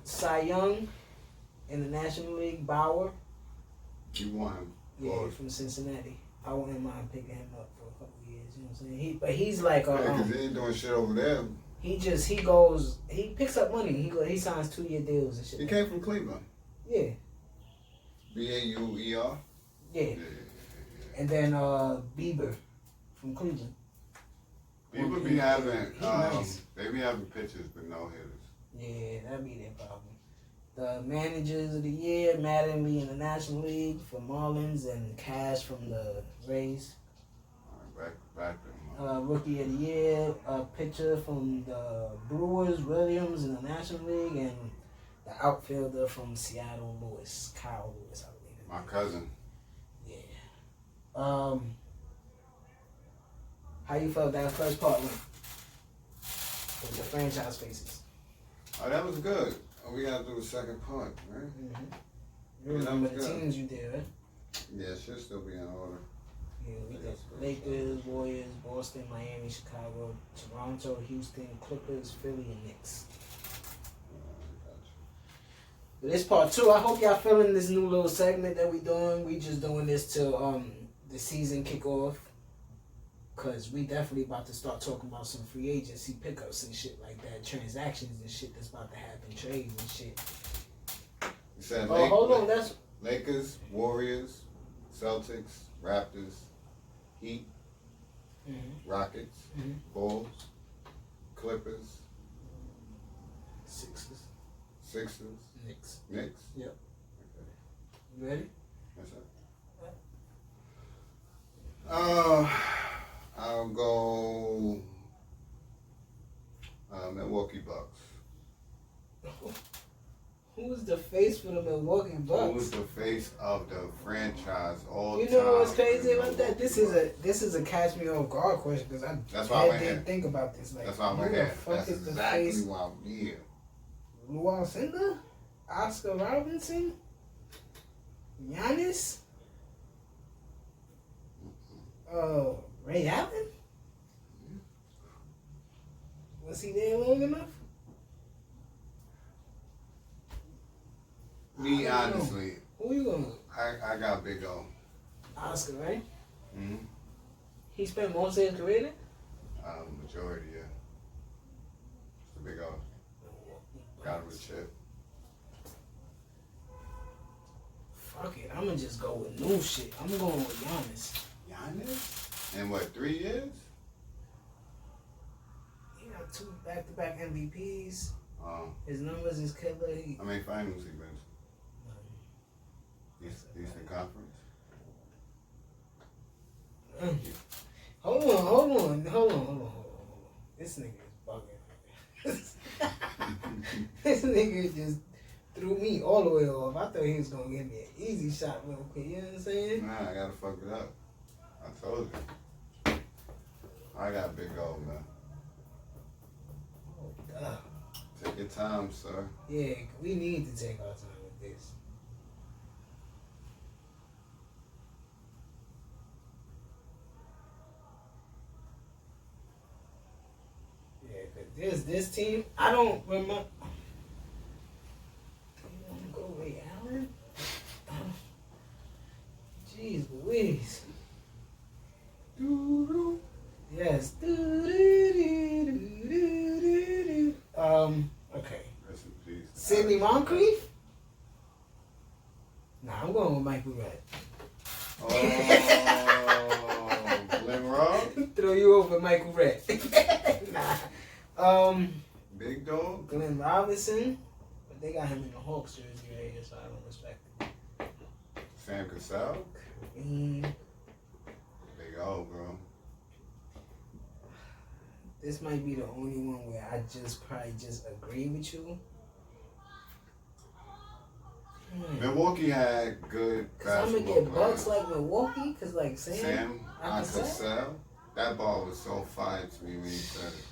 Cy Young in the National League, Bauer. You won him. Yeah, from Cincinnati. I wouldn't mind picking him up for a couple of years. You know what I'm saying? But he's like, because he ain't doing shit over there. He picks up money. He signs 2-year deals and shit. He came from Cleveland. Yeah. Bauer. Yeah. And then Bieber from Cleveland. People be having, nice. they be having pitchers but no hitters. Yeah, that'd be their problem. The managers of the year, Mattingly in the National League for Marlins and Cash from the Rays. All right, back them. Rookie of the year, a pitcher from the Brewers, Williams in the National League, and the outfielder from Seattle, Kyle Lewis, I believe. My cousin. Yeah. How you felt that first part went with the franchise faces? Oh, that was good. Oh, we gotta do the second part, right? Mm-hmm. You remember the teams you did, right? Yeah, it should still be in order. Yeah, we did Lakers, Warriors, Boston, Miami, Chicago, Toronto, Houston, Clippers, Philly, and Knicks. But this part 2, I hope y'all feeling this new little segment that we doing. We just doing this till the season kick off. Cause we definitely about to start talking about some free agency pickups and shit like that, transactions and shit that's about to happen, trades and shit. You said hold on, that's Lakers, Warriors, Celtics, Raptors, Heat, Rockets, Bulls, Clippers, Sixers, Knicks. Yep. Okay. You ready? Yes, sir. I'll go Milwaukee Bucks. Who's the face for the Milwaukee Bucks? Who's the face of the franchise all time? You know what's crazy about that? This is a catch me off guard question because I didn't think about this. Like, that's why I went here. That's exactly why I'm here. Lou Alcindor? Oscar Robinson? Giannis? Ray Allen? Was he there long enough? Me, honestly. Who you going? I got Big O. Oscar, right? Mm-hmm. He spent most of his career there? Majority, yeah. It's the Big O. Got him a chip. Fuck it, I'm gonna just go with new shit. I'm going with Giannis. Giannis? In what, 3 years? He got 2 back-to-back MVPs. His numbers is killer. How many finals he been to? Eastern Conference? Hold on. This nigga is bugging. This nigga just threw me all the way off. I thought he was gonna give me an easy shot real quick. You know what I'm saying? Nah, I gotta fuck it up. I told you. I got Big O, man. Oh, duh. Take your time, sir. Yeah, we need to take our time with this. Yeah, cause this team, I don't remember. Do you want to go Ray Allen? Jeez Louise. Doo-doo. Yes. Doo-doo-doo-doo-doo-doo. Okay. Rest in peace. Sidney Moncrief? Nah, I'm going with Michael Red. Oh, Glenn Ross? Throw you over Michael Red. Nah. Big Dog? Glenn Robinson. But they got him in the Hawks jersey right here, so I don't respect it. Sam Cassell? Big O, bro. This might be the only one where I probably agree with you. Milwaukee had good basketball I'm gonna get Bucks players. like Milwaukee, cause like Sam Cassell, that ball was so fire to me when he said it.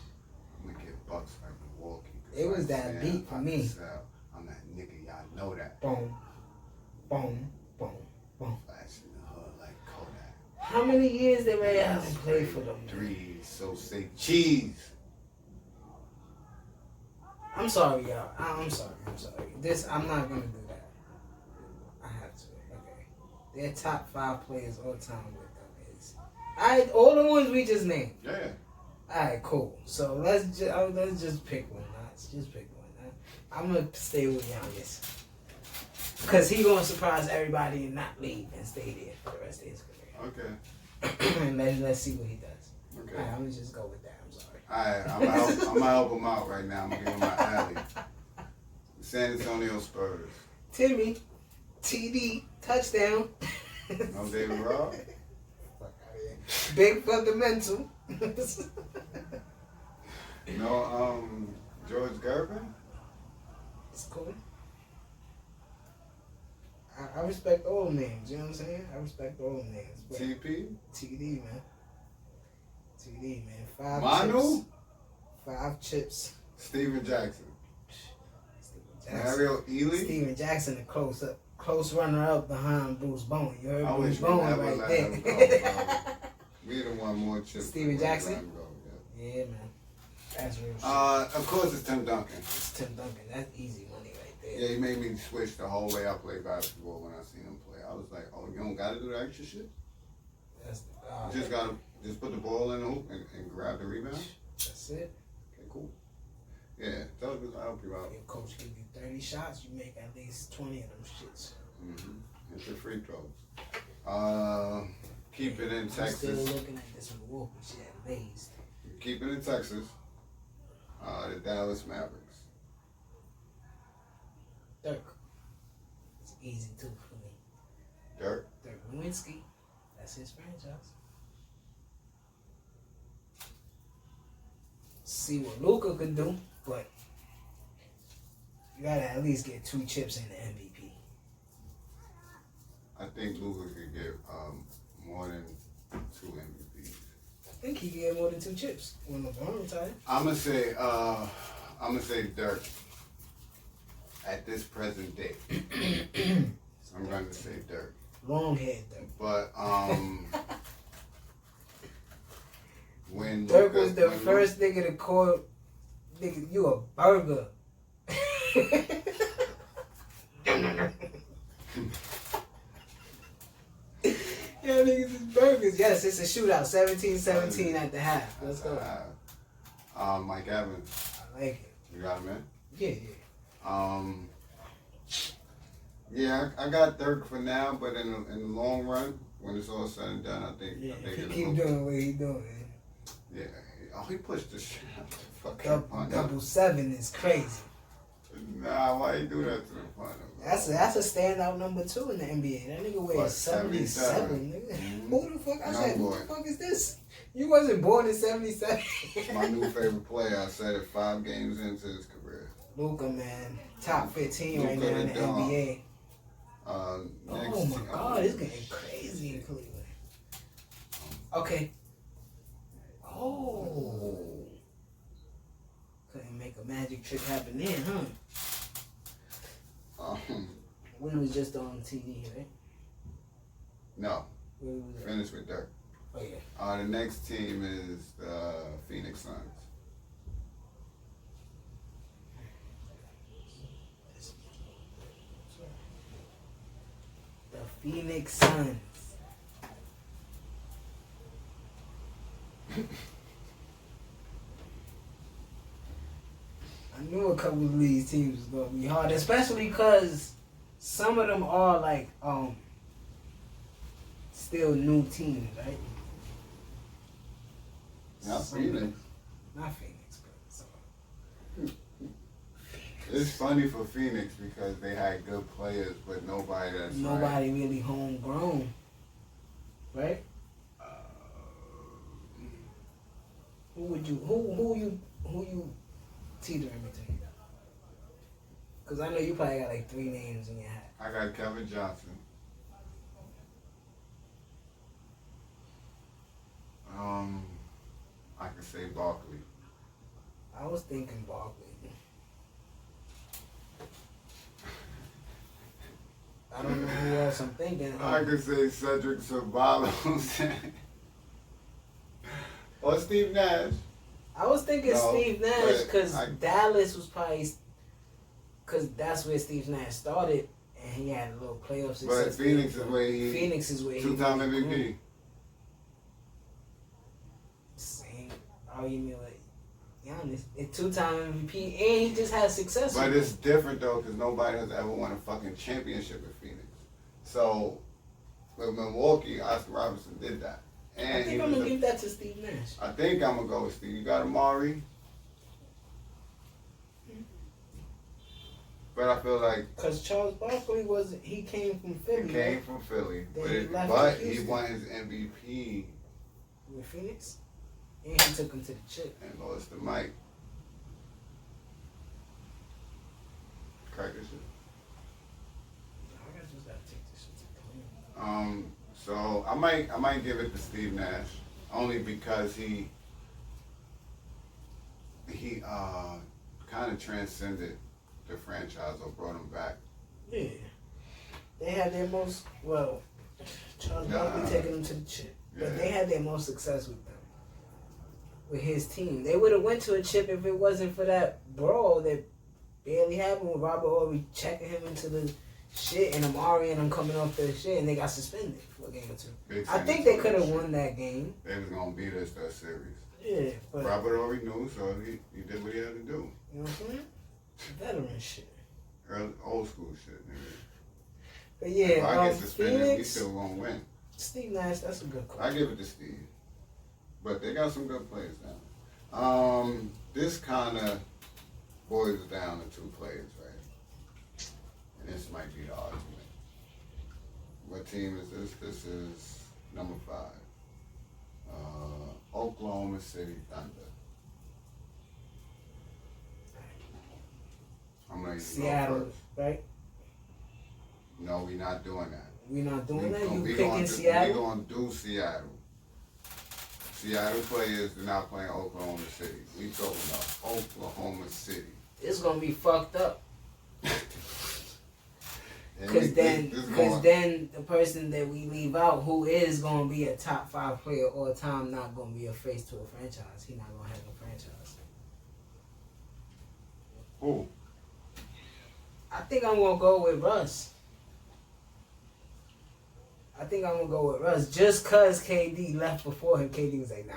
I'm gonna get Bucks like Milwaukee. It was that Sam beat for me. Cassell. I'm that nigga, y'all know that. Boom, boom, boom, boom. Flash in the hood like Kodak. How many years did Ray Allen play for them? 3, so say cheese. I'm sorry, y'all. I'm sorry. I'm not gonna do that. I have to. Okay. Their top 5 players all time with them is. All the ones we just named. Yeah. Alright, cool. So let's just pick one. Let's just pick one. I'm gonna stay with Giannis. Cause he gonna surprise everybody and not leave and stay there for the rest of his career. Okay. And let's see what he does. Okay. All right, I'm gonna just go with that. I'm sorry. Alright, I'm gonna help him out right now. I'm gonna give him my alley. San Antonio Spurs. Timmy, TD, touchdown. No David Robb. Fuck out of here. Big fundamental. No, George Gervin. It's cool. I respect all names, you know what I'm saying? I respect all names. TP. TD, man. TD, man. 5 Manu. chips. 5 chips. Steven Jackson. Steven Mario Ely. Steven Jackson, a close runner-up behind Bruce Bowen. You heard I Bruce wish we Bowen never right let there. him go, bro. We the one more chips. Steven Jackson? Let him go, Yeah, man. That's real shit. Of course it's Tim Duncan. It's Tim Duncan. That's easy money right there. Yeah, he made me switch the whole way I played basketball when I seen him play. I was like, oh, you don't gotta do the extra shit? That's You just gotta put the ball in the hoop and grab the rebound? That's it. Okay, cool. Yeah, tell us, I'll help you out. If your coach give you 30 shots, you make at least 20 of them shits. Mm-hmm. It's your free throws. Keep it in I'm Texas. still looking at this Milwaukee shit amazed. Keep it in Texas. The Dallas Mavericks. Dirk. It's easy too for me. Dirk. Dirk Nowitzki. That's his franchise. See what Luka could do, but you gotta at least get 2 chips in the MVP. I think Luka could get more than 2 MVPs. I think he can get more than 2 chips when LeBron retired. I'm gonna say Dirk. At this present date, I'm gonna say Dirk. Long head Dirk. But when Dirk Luka, was the first nigga to call nigga you a burger. Yeah, niggas is burgers. Yes, it's a shootout. 17-17 at the half. Let's go. Mike Evans. I like it. You got him in? Yeah. Yeah, I got Dirk for now, but in the long run, when it's all said and done, I think Yeah, I think he it'll keep go. doing what he doing. Yeah. Oh, he pushed the shit out the fucking punter. Double 7 is crazy. Nah, why you do that to the punter? That's a standout number 2 in the NBA. That nigga weighs What, 77, nigga. Mm-hmm. Who the fuck? I No, said, boy. who the fuck is this? You wasn't born in 77. My new favorite player. I said it 5 games into his career. Luka, man. Top 15 right Luka now in the the dog. NBA. Oh my God, it's getting crazy in Cleveland. Okay. Oh. Couldn't make a magic trick happen then, huh? We was just on TV, right? No. Where was it? Finish with Dirk. Oh, yeah. The next team is the Phoenix Suns. The Phoenix Suns. I knew a couple of these teams was gonna be hard, especially because some of them are like still new teams, right? Not Some- Phoenix. Not Phoenix, but some. It's funny for Phoenix because they had good players, but nobody that's Nobody really homegrown, right? Who you teetering between? Cause I know you probably got like 3 names in your hat. I got Kevin Johnson. I could say Barkley. I was thinking Barkley. I don't know who else I'm thinking. I could say Cedric Ceballos. Or Steve Nash. I was thinking No, Steve Nash but because I- Dallas was probably because that's where Steve Nash started and he had a little playoff success. But Phoenix is where he Phoenix is where he 2-time really MVP. grew. Same argument like Giannis. It's 2-time MVP and he just had success. But with it's different though, because nobody has ever won a fucking championship in Phoenix. So with Milwaukee, Oscar Robertson did that. And I think I'm going to give that to Steve Nash. I think I'm going to go with Steve. You got Amari? But I feel like... Because Charles Barkley he came from Philly. He came from Philly. But he won his MVP. With Phoenix? And he took him to the chip. And lost to Mike. Crack this shit. I just got to take this shit to clean. So I might give it to Steve Nash. Only because he kind of transcended the franchise or brought him back. Yeah. They had their most, Charles Barkley taking them to the chip. But they had their most success with them. With his team. They would have went to a chip if it wasn't for that brawl that barely happened with Robert Horry checking him into the shit and Amari and them coming off the shit and they got suspended for a game or two. I think they could have won that game. They was going to beat us that series. Yeah, but... Robert Horry knew, so he did what he had to do. You know what I'm saying? Veteran shit. Old school shit, nigga. But yeah, if I get suspended, Phoenix, we still gonna win. Steve Nash, that's a good call. I give it to Steve. But they got some good players now. This kind of boils down to two players, right? And this might be the argument. What team is this? This is number 5. Oklahoma City Thunder. I'm gonna Seattle, right? No, we're not doing that. We're not doing that? You picking Seattle? We're going to do Seattle. Seattle players do not play in Oklahoma City. We talking about Oklahoma City. It's going to be fucked up. Because then the person that we leave out, who is going to be a top 5 player all time, not going to be a face to a franchise. He's not going to have a franchise. Who? I think I'm going to go with Russ. I think I'm going to go with Russ. Just because KD left before him, KD was like, nah.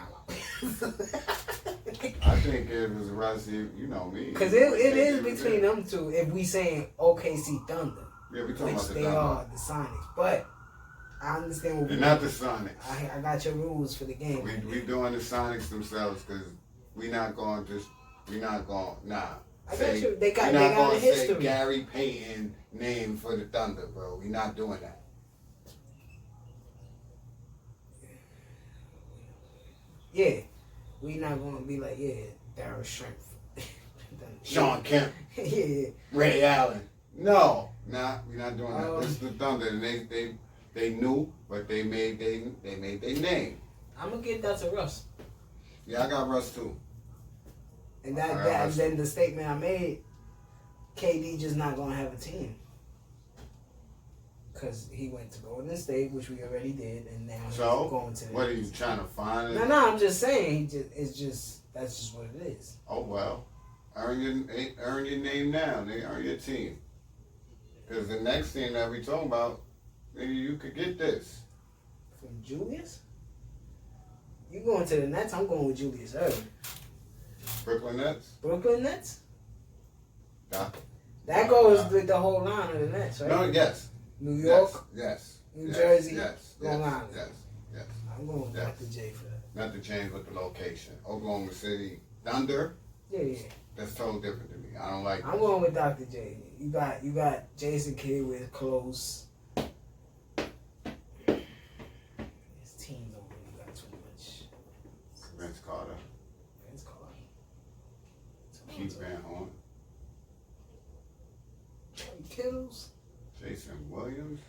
I think it was Russ, you know me. Because it is between them two if we saying OKC Thunder. Yeah, we talking which about the they Thunder. are, the Sonics. But I understand what They're not the Sonics. I got your rules for the game. We doing the Sonics themselves because we not going to, nah. I got you. They got a history. Say Gary Payton name for the Thunder, bro. We not doing that. Yeah. We not going to be like, Darryl Strength. Sean Kemp. Yeah. Ray Allen. No. Nah, we not doing that. This is the Thunder. And they knew, but they made their name. I'm going to give that to Russ. Yeah, I got Russ too. And then the statement I made, KD just not going to have a team. Because he went to Golden State, which we already did, and now he's going to... What are you trying to find? No, I'm just saying, that's just what it is. Oh, well. Earn your name now. They earn your team. Because the next team that we talking about, maybe you could get this. From Julius? You going to the Nets? I'm going with Julius Erving. Brooklyn Nets? Brooklyn Nets? That goes with the whole line of the Nets, right? No, yes. New York? Yes. New Jersey? Yes. Long Island? Yes. I'm going with Dr. J for that. Not to change with the location. Oklahoma City Thunder? Yeah. That's totally different to me. I don't like I'm going with Dr. J. You got Jason Kidd with close. His team don't really got too much. Vince Carter. Keith Van Horn. Kittles. Jason Williams.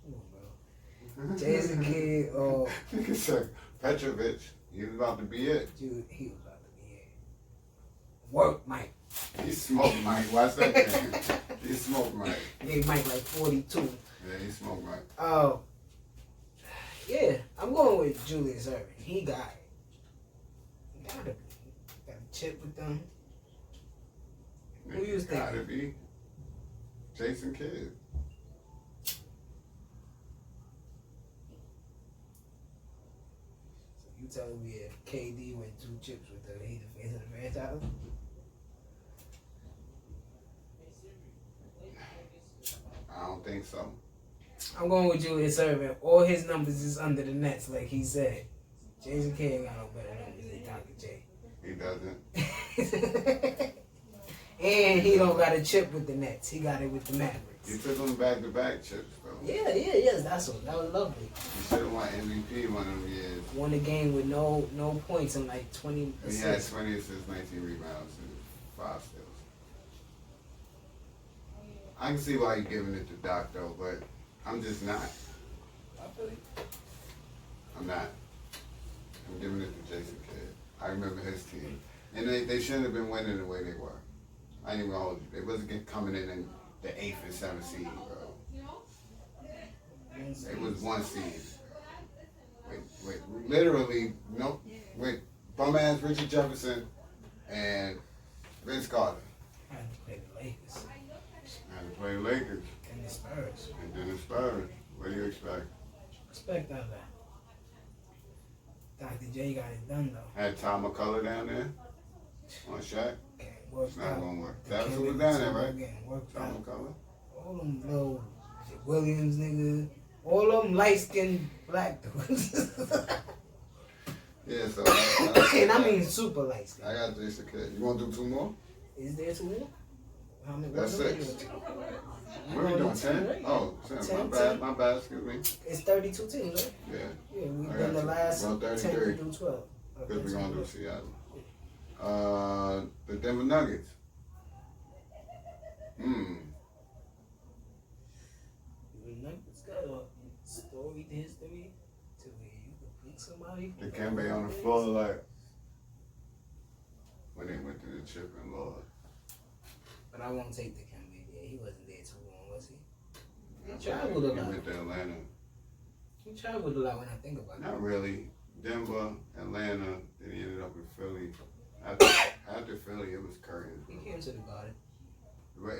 Come on, bro. Jason Kidd. Nigga said Petrovic. He was about to be it. Dude, he was about to be it. Work, Mike. He smoked Mike. Watch that thing. He smoked Mike. Gave Mike like 42. Yeah, he smoked Mike. Oh. Yeah, I'm going with Julius Erving. He got a chip with them. Who you was thinking? Gotta be Jason Kidd. So you telling me if KD went 2 chips with them, he the face of the franchise? I don't think so. I'm going with Julius Erving. All his numbers is under the Nets, like he said. Jason Kidd ain't got no better numbers than Dr. J. He doesn't. And he don't got a chip with the Nets. He got it with the Mavericks. You took him back-to-back chips, though. Yes. That was lovely. You should have won MVP one of them years. Won a game with no points and like 20 assists. He had 20 assists, 19 rebounds, and 5 steals. I can see why you're giving it to Doc, though, but I'm just not. I'm not. I'm giving it to Jason Kidd. I remember his team. And they shouldn't have been winning the way they were. I ain't even gonna hold you. They wasn't coming in the 8th and 7th seed, bro. It was 1 seed. With literally, with bum-ass Richard Jefferson and Vince Carter. I had to play the Lakers. Had to play the Lakers. And the Spurs. And then the Spurs. What do you expect? Respect out of that. Dr. J got it done, though. Had Tom McCullough down there on Shaq. It's not going to work. That's what was down there, right? Tom McCullough. All them little Williams niggas. All them light-skinned black dudes. Yeah, so. And I mean super light-skinned. I got Jason Kidd. You want to do 2 more? Is there 2 more? How many? That's 6. What are we doing, 10? Right? Oh, 10. My bad, excuse me. It's 32 teams, right? Yeah. Yeah, we've done the last 10 to do 12. Because we're going to do Seattle. The Denver Nuggets. The Nuggets got a storied history to where you could pick somebody. The Kembe on the floor like when they went to the chip and lost. But I won't take the Kembe there. He wasn't there too long, was he? He traveled a lot. He went to Atlanta. He traveled a lot when I think about it. Not really. Denver, Atlanta, then he ended up in Philly. After Philly, it was curtains. He came to the Garden.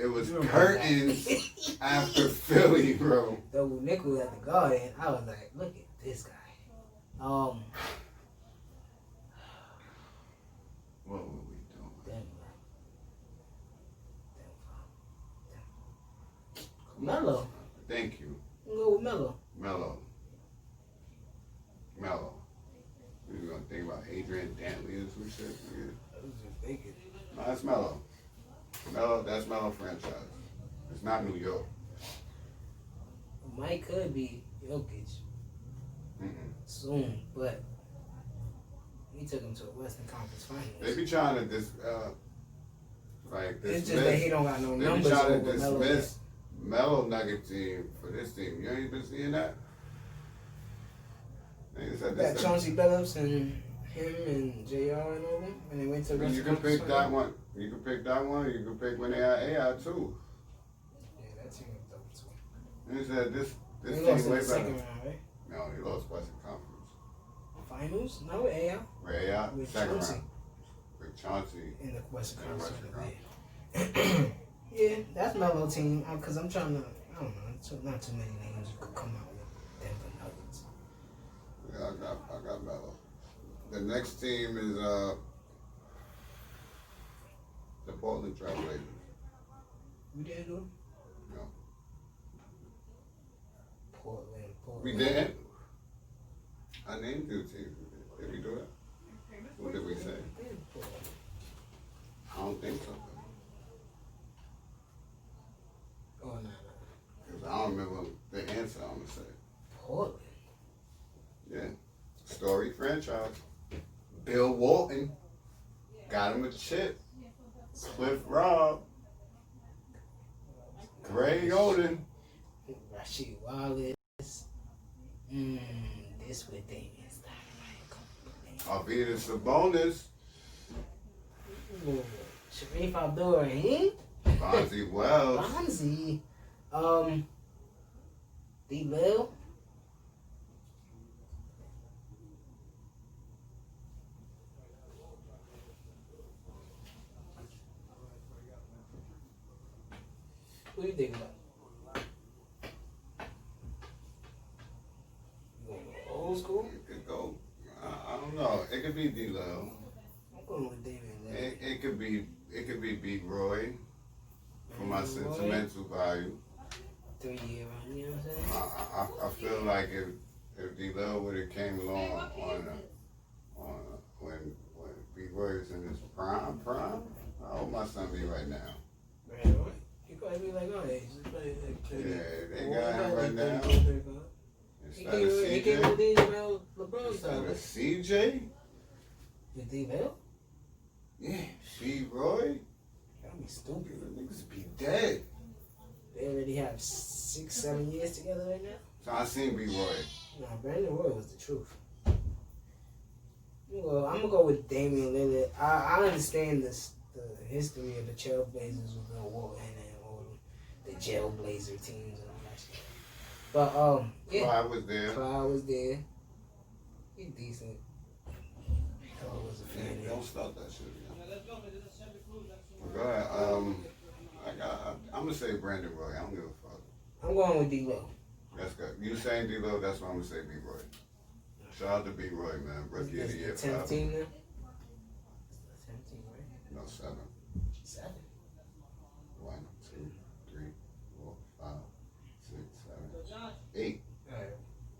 It was curtains after Philly, bro. Though Nick was at the Garden, I was like, look at this guy. What were we doing? Denver. Mello. Thank you. We'll go with Mello. Mello. We were gonna think about Adrian Dantley or some shit. I was just thinking. No, that's Mello. That's Mello franchise. It's not New York. Mike could be Jokic soon, but we took him to a Western Conference Finals. They be trying to dismiss. It's just that he don't got no numbers. They be trying to dismiss Mello Nugget team for this team. You ain't been seeing that? That Chauncey Billups and him and JR and all them, and they went to Western You can Conference pick that one. You can pick that one. You can pick when they had AI too. Yeah, that team was dope too. And he said this they team lost in way the better. second round, right? No, they lost Western Conference. Finals? Not with AI. With AI, With second Chauncey. round. With Chauncey. In the Western In the Conference. Western Yeah, that's Mello team. Because I'm trying to, I don't know, not too many names you could come out with Denver Nuggets. Yeah, I got Mello. The next team is the Portland Trail Blazers. We didn't do it? No. Portland. We didn't? I named 2 teams. Did we do that? What did we say? I don't think so. Oh, no. Because I don't remember the answer I'm going to say. Portland? Yeah. Story franchise. Bill Walton. Got him a chip. Cliff Robb. Greg Oden. Rasheed Wallace. This with Damian Stoudemire. Arvidas Sabonis. Sharif Abdul-Rahim. Bonzi Wells. Bonzi. D-Lil. What do you think about? You going to old school? It could go. I don't know. It could be D-Lil. I'm going with David Lillard. It could be Big Roy for my sentimental value. 3-year run, you know what I'm saying? I feel like if D-Lil would have came along on when B-Boy was in his prime, how old my son be right now? Man, what? He probably be like, oh, age. Yeah, they got him right now. He came with these around LeBron's time. CJ? You D-Lil? Yeah, B-Roy? That'd be stupid. Niggas be dead. They already have 6-7 years together right now. So I seen B-Roy. Nah, Brandon Roy was the truth. I'm gonna go with Damian Lillard. I understand the history of the Trailblazers with Bill Walton and all the Jailblazer teams and all that shit. But yeah, Clyde was there. Clyde was there. He's decent. I was a fan. Yeah, don't stop that shit. Go ahead. I'm gonna say Brandon Roy. I don't give a fuck. I'm going with D-Lo. That's good. You saying D-Lo, that's what I'm gonna say B-Roy. Shout out to B-Roy, man. Rookie of the year. 10th team now? 10th team, right? No, 7. 7. 1, 2, 3, 4, 5, 6, 7, 8. Alright.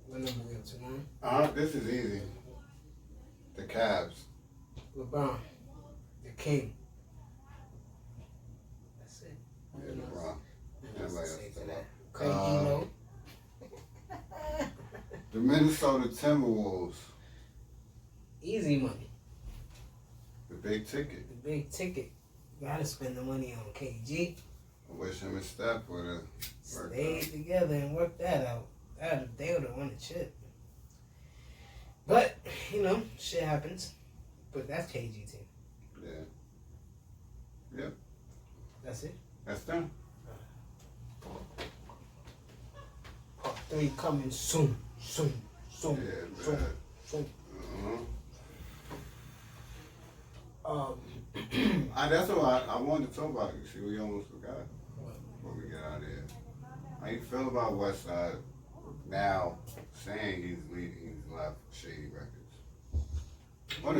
What number we up to, 9? This is easy. The Cavs. LeBron. The King. That's it. Yeah, LeBron. Nothing else to say Everybody else to is that. Craig, you know. The Minnesota Timberwolves. Easy money. The big ticket. The big ticket. Gotta spend the money on KG. I wish him and Steph would have Stayed together and worked that out. They would have won the chip. But, you know, shit happens. But that's KG team. Yeah. Yep. That's it. That's them. Part 3 coming soon. Soon. Yeah, man. That's what I wanted to talk about. You see, we almost forgot before we get out of here. How you feel about Westside now saying he's left Shady Records? On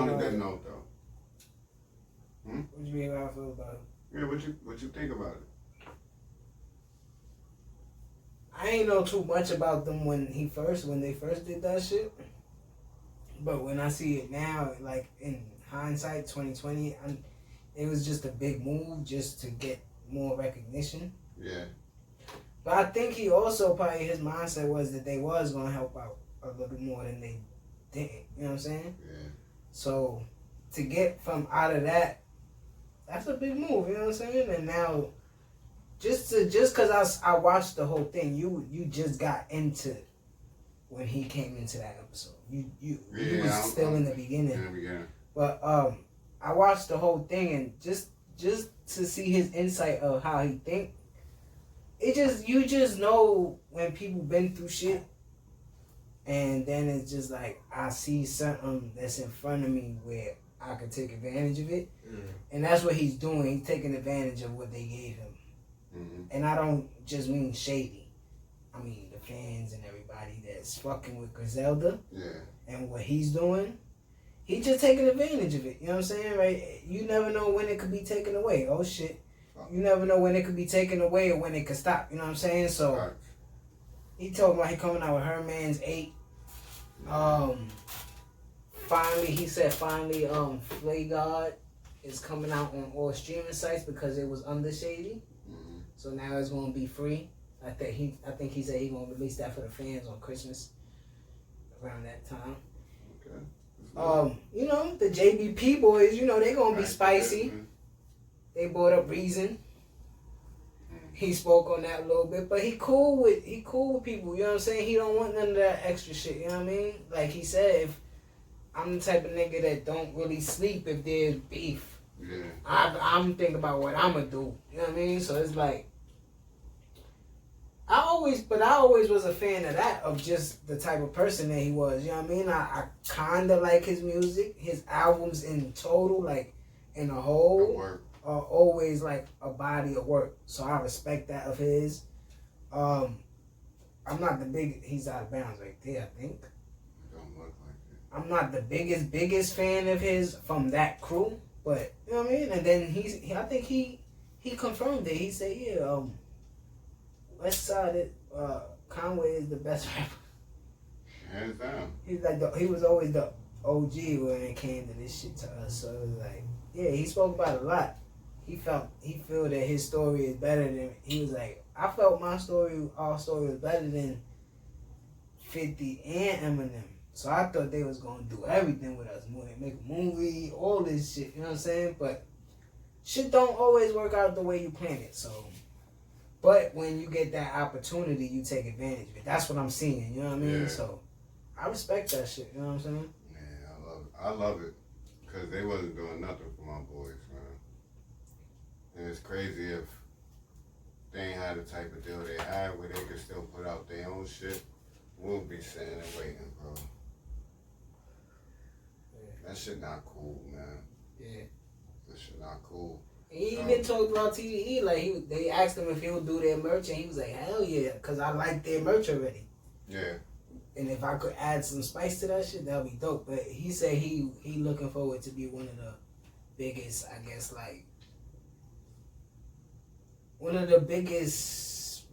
a good note though. What do you mean how I feel about it? Yeah, what you think about it? I ain't know too much about them when they first did that shit. But when I see it now, like in hindsight, 2020, it was just a big move just to get more recognition. Yeah. But I think he also probably his mindset was that they was gonna help out a little more than they didn't. You know what I'm saying? Yeah. So to get from out of that, that's a big move. You know what I'm saying? And now, just because I watched the whole thing, you just got into when he came into that episode. You was still in the beginning. In the beginning. But I watched the whole thing and just to see his insight of how he think. You just know when people been through shit, and then it's just like I see something that's in front of me where I could take advantage of it, and that's what he's doing. He's taking advantage of what they gave him, and I don't just mean Shady. I mean the fans and everybody that's fucking with Griselda, and what he's doing. He's just taking advantage of it. You know what I'm saying, right? You never know when it could be taken away. Oh shit. You never know when it could be taken away or when it could stop. You know what I'm saying? So he talking about he coming out with Her Man's 8. He said finally Flay God is coming out on all streaming sites because it was under Shady. So now it's gonna be free. I think he said he gonna release that for the fans on Christmas around that time. Okay. You know, the JBP boys, you know, they gonna be spicy. They brought up Reason. He spoke on that a little bit, but he cool with people, you know what I'm saying? He don't want none of that extra shit, you know what I mean? Like he said, if I'm the type of nigga that don't really sleep if there's beef. Yeah. I'm thinking about what I'ma do. You know what I mean? So it's like I always was a fan of that, of just the type of person that he was, you know what I mean? I kinda like his music, his albums in total, like in a whole. Are always like a body of work, so I respect that of his. I'm not the big. He's out of bounds right there, I think. Don't look like it. I'm not the biggest fan of his from that crew, but you know what I mean. And then I think he confirmed it. He said, yeah, Westside, Conway is the best rapper. Hands down. He's like he was always the OG when it came to this shit to us. So it was like, yeah, he spoke about it a lot. He felt that his story is better than. He was like, I felt our story was better than 50 and Eminem. So I thought they was gonna do everything with us, make a movie, all this shit. You know what I'm saying? But shit don't always work out the way you plan it. So, but when you get that opportunity, you take advantage of it. That's what I'm seeing. You know what I mean? Yeah. So I respect that shit. You know what I'm saying? Yeah, I love it. Cause they wasn't doing nothing for my boys, man. And it's crazy if they ain't had the type of deal they had where they could still put out their own shit. We'll be sitting and waiting, bro. That shit not cool, man. Yeah. That shit not cool. He even talked about ti.e. Like they asked him if he would do their merch, and he was like, "Hell yeah," because I like their merch already. Yeah. And if I could add some spice to that shit, that'd be dope. But he said he looking forward to be one of the biggest, I guess, like one of the biggest.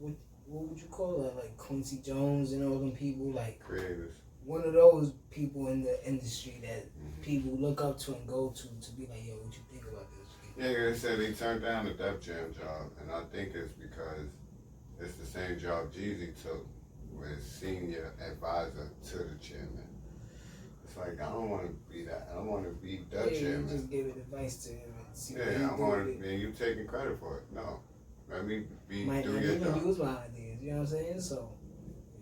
What would you call it? Like Quincy Jones and all them people, like Creators. One of those people in the industry that people look up to and go to be like, yo, what you think about this? Yeah, they said they turned down the Def Jam job, and I think it's because it's the same job Jeezy took with senior advisor to the chairman. It's like, I don't want to be that. I don't want to be the chairman. You just give it advice to him and see I want to, and you taking credit for it. No. Let me do your job. Use my ideas, you know what I'm saying? So,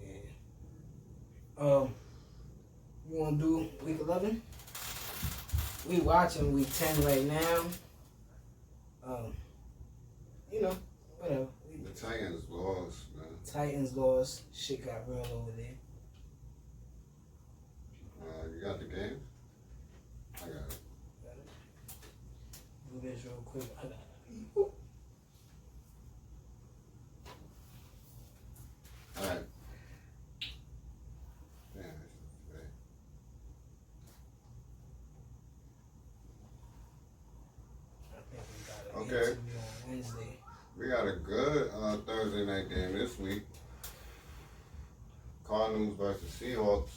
yeah. You want to do week 11? We watching week 10 right now. You know, whatever. The Titans lost, man. Titans lost. Shit got real over there. You got the game? I got it. Do this real quick. I got it. Alright. Damn, it's today. I think we got Okay. on Wednesday. We got a good Thursday night game this week. Cardinals versus Seahawks.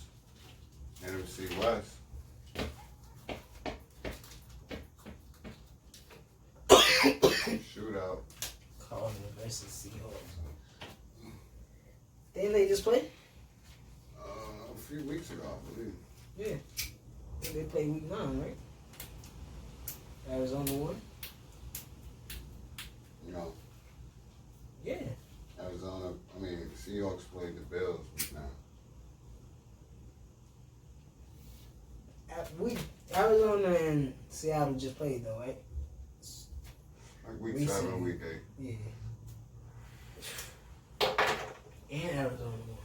NFC West. Shootout. Cardinals versus Seahawks. Didn't they just play? A few weeks ago, I believe. Yeah. I think they played week 9, right? Arizona won? No. Yeah. Seahawks played the Bills now. Arizona and Seattle just played though, right? Like week 7, week 8. Yeah. And Arizona won.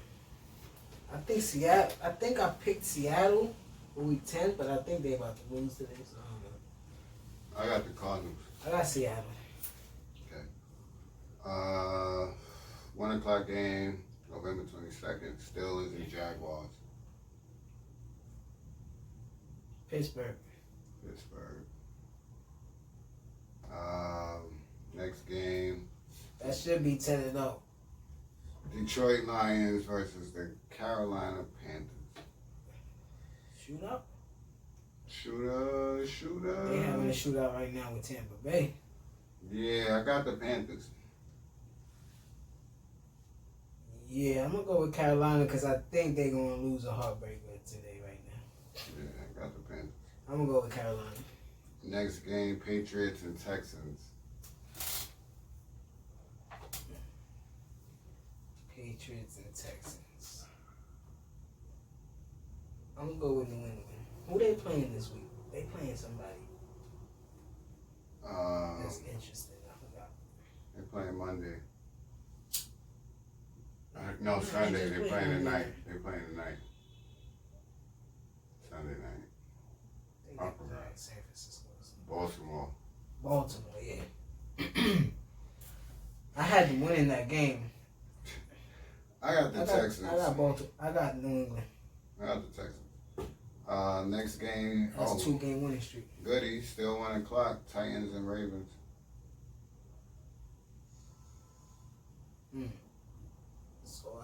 I think I picked Seattle for week 10, but I think they about to lose today, so I don't know. I got the Cardinals. I got Seattle. Okay. 1 o'clock game, November 22nd. Steelers and Jaguars. Pittsburgh. Next game. That should be 10-0. Detroit Lions versus the Carolina Panthers. Shootout? Shooter. They having a shootout right now with Tampa Bay. Yeah, I got the Panthers. Yeah, I'm going to go with Carolina because I think they're going to lose a heartbreaker today right now. Yeah, I got the Panthers. I'm going to go with Carolina. Next game, Patriots and Texans. Patriots and Texans. I'm going to go with New England. Who they playing this week? They playing somebody. That's interesting. I forgot. They're playing Monday. No, Sunday. They're playing tonight. Sunday night. I think they playing San Francisco. Baltimore, yeah. I had to win in that game. I got the Texans. I got Baltimore. I got New England. I got the Texans. Next game. That's a 2-game winning streak. Goody, still 1 o'clock. Titans and Ravens.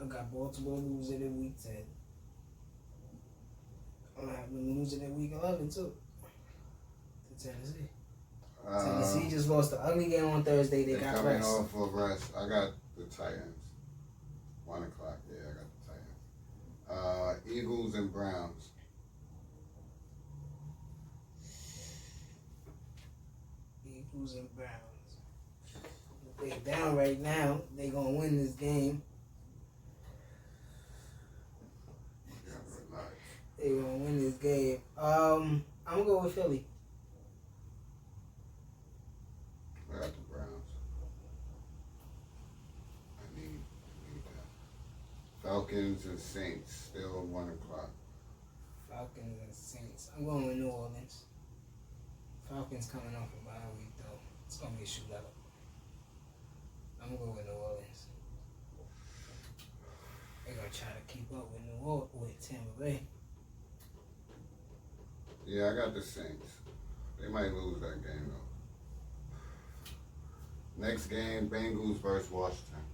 got Baltimore losing in week 10. I'm gonna have them losing in week 11 too. To Tennessee. Tennessee just lost the ugly game on Thursday. They got coming rest. off of rest. I got the Titans. 1 o'clock. Yeah, I got the Titans. Eagles and Browns. Eagles and Browns. They're down right now. They gonna win this game. Yeah, relax. They gonna win this game. I'm gonna go with Philly. I got the Browns. I need that. Falcons and Saints, still 1 o'clock. Falcons and Saints. I'm going with New Orleans. Falcons coming off a bye week though. It's gonna be a shootout. I'm gonna go with New Orleans. They're gonna try to keep up with with Tampa Bay. Yeah, I got the Saints. They might lose that game though. Next game, Bengals versus Washington.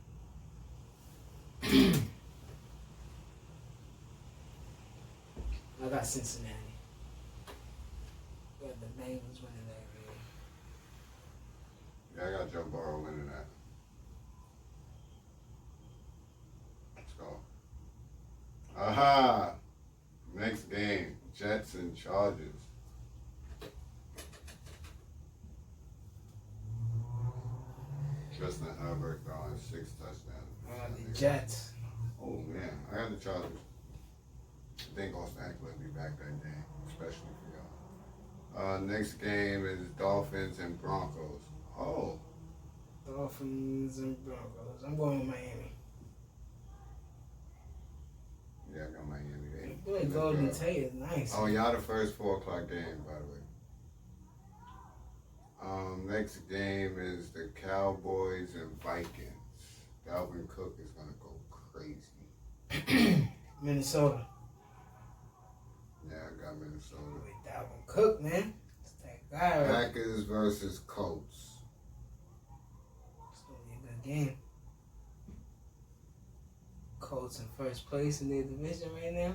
I got Cincinnati. Got the Bengals winning that game. Yeah, I got Joe Burrow winning that. Let's go. Aha! Next game, Jets and Chargers. Justin Herbert throwing 6 touchdowns. The Jets. Oh man, I got the Chargers. I think Austin Eckler will be back that game, especially for y'all. Next game is Dolphins and Broncos. Oh. Dolphins and Broncos. I'm going with Miami. Yeah, I got Miami. Boy, Golden Tate is nice. Oh, y'all the first 4 o'clock game, by the way. Next game is the Cowboys and Vikings. Dalvin Cook is gonna go crazy. Minnesota. Yeah, I got Minnesota. With Dalvin Cook, man. It's that guy. Right? Packers versus Colts. It's gonna be a good game. Colts in first place in their division right now.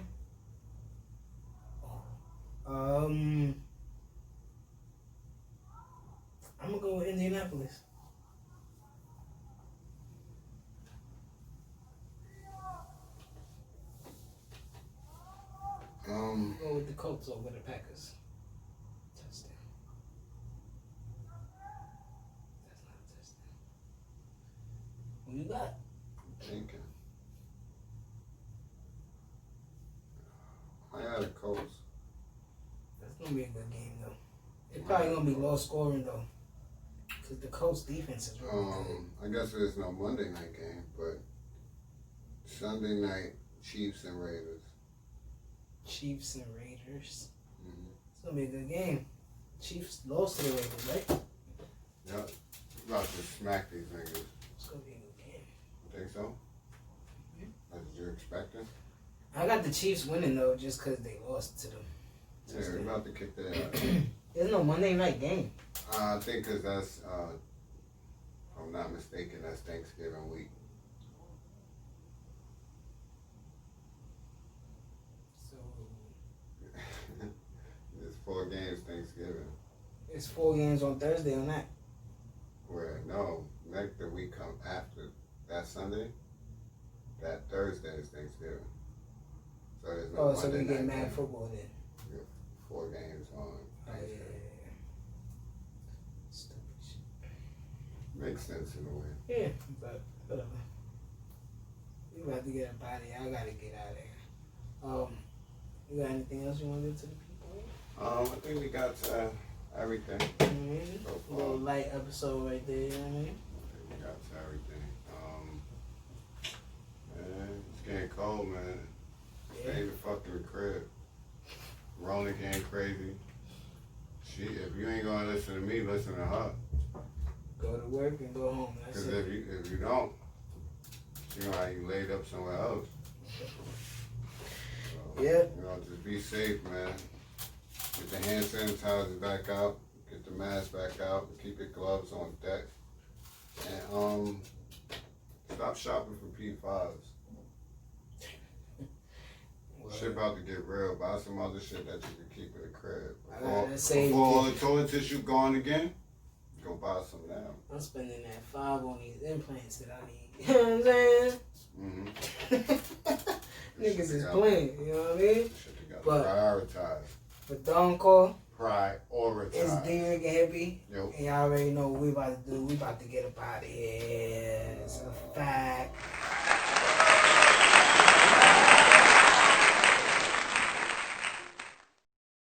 I'm gonna go with Indianapolis. Go with the Colts over the Packers. Touchdown. That's not a touchdown. Who you got? Thinking. I got the Colts. That's gonna be a good game though. It's probably gonna be low scoring though, because the Colts defense is really good. I guess there's no Monday night game, but Sunday night, Chiefs and Raiders. Chiefs and Raiders. Mm-hmm. It's gonna be a good game. Chiefs lost to the Raiders, right? Yep. About to smack these niggas. It's gonna be a good game. You think so? Mm-hmm. That's what you're expecting? I got the Chiefs winning though, just because they lost to them. Yeah, we're about to kick their ass. There's no Monday night game. I think because that's, if I'm not mistaken, that's Thanksgiving week. So There's 4 games Thanksgiving. it's 4 games on Thursday on that. Where, no, next the week come after that Sunday, that Thursday is Thanksgiving. So there's no So we Monday get night mad game. football then. 4 games on Thanksgiving. Stupid shit. Makes sense in a way. Yeah, but whatever. We about to get up out of here. I gotta get out of here. You got anything else you want to do to the people? I think we got everything. A little light episode right there, you know what I mean? I think we got everything. Man, it's getting cold, man. Stay in the fucking crib. Rolling getting crazy. Shit, if you ain't gonna listen to me, listen to her. Go to work and go home. That's Because it. if you don't, you know how you laid up somewhere else. So, Yeah. You know, just be safe, man. Get the hand sanitizer back out. Get the mask back out. Keep your gloves on deck. And stop shopping for P5s. Shit about to get real. Buy some other shit that you can keep at the crib. Before all the toilet tissue gone again, go buy some now. I'm spending that 5 on these implants that I need. You know what I'm saying? Mm-hmm. Niggas is playing, you know what I mean? But prioritize. But Thedoncore. Prioritize. It's Dricanhippie. Yo. And y'all already know what we about to do. We about to get up out of here. It's a fact.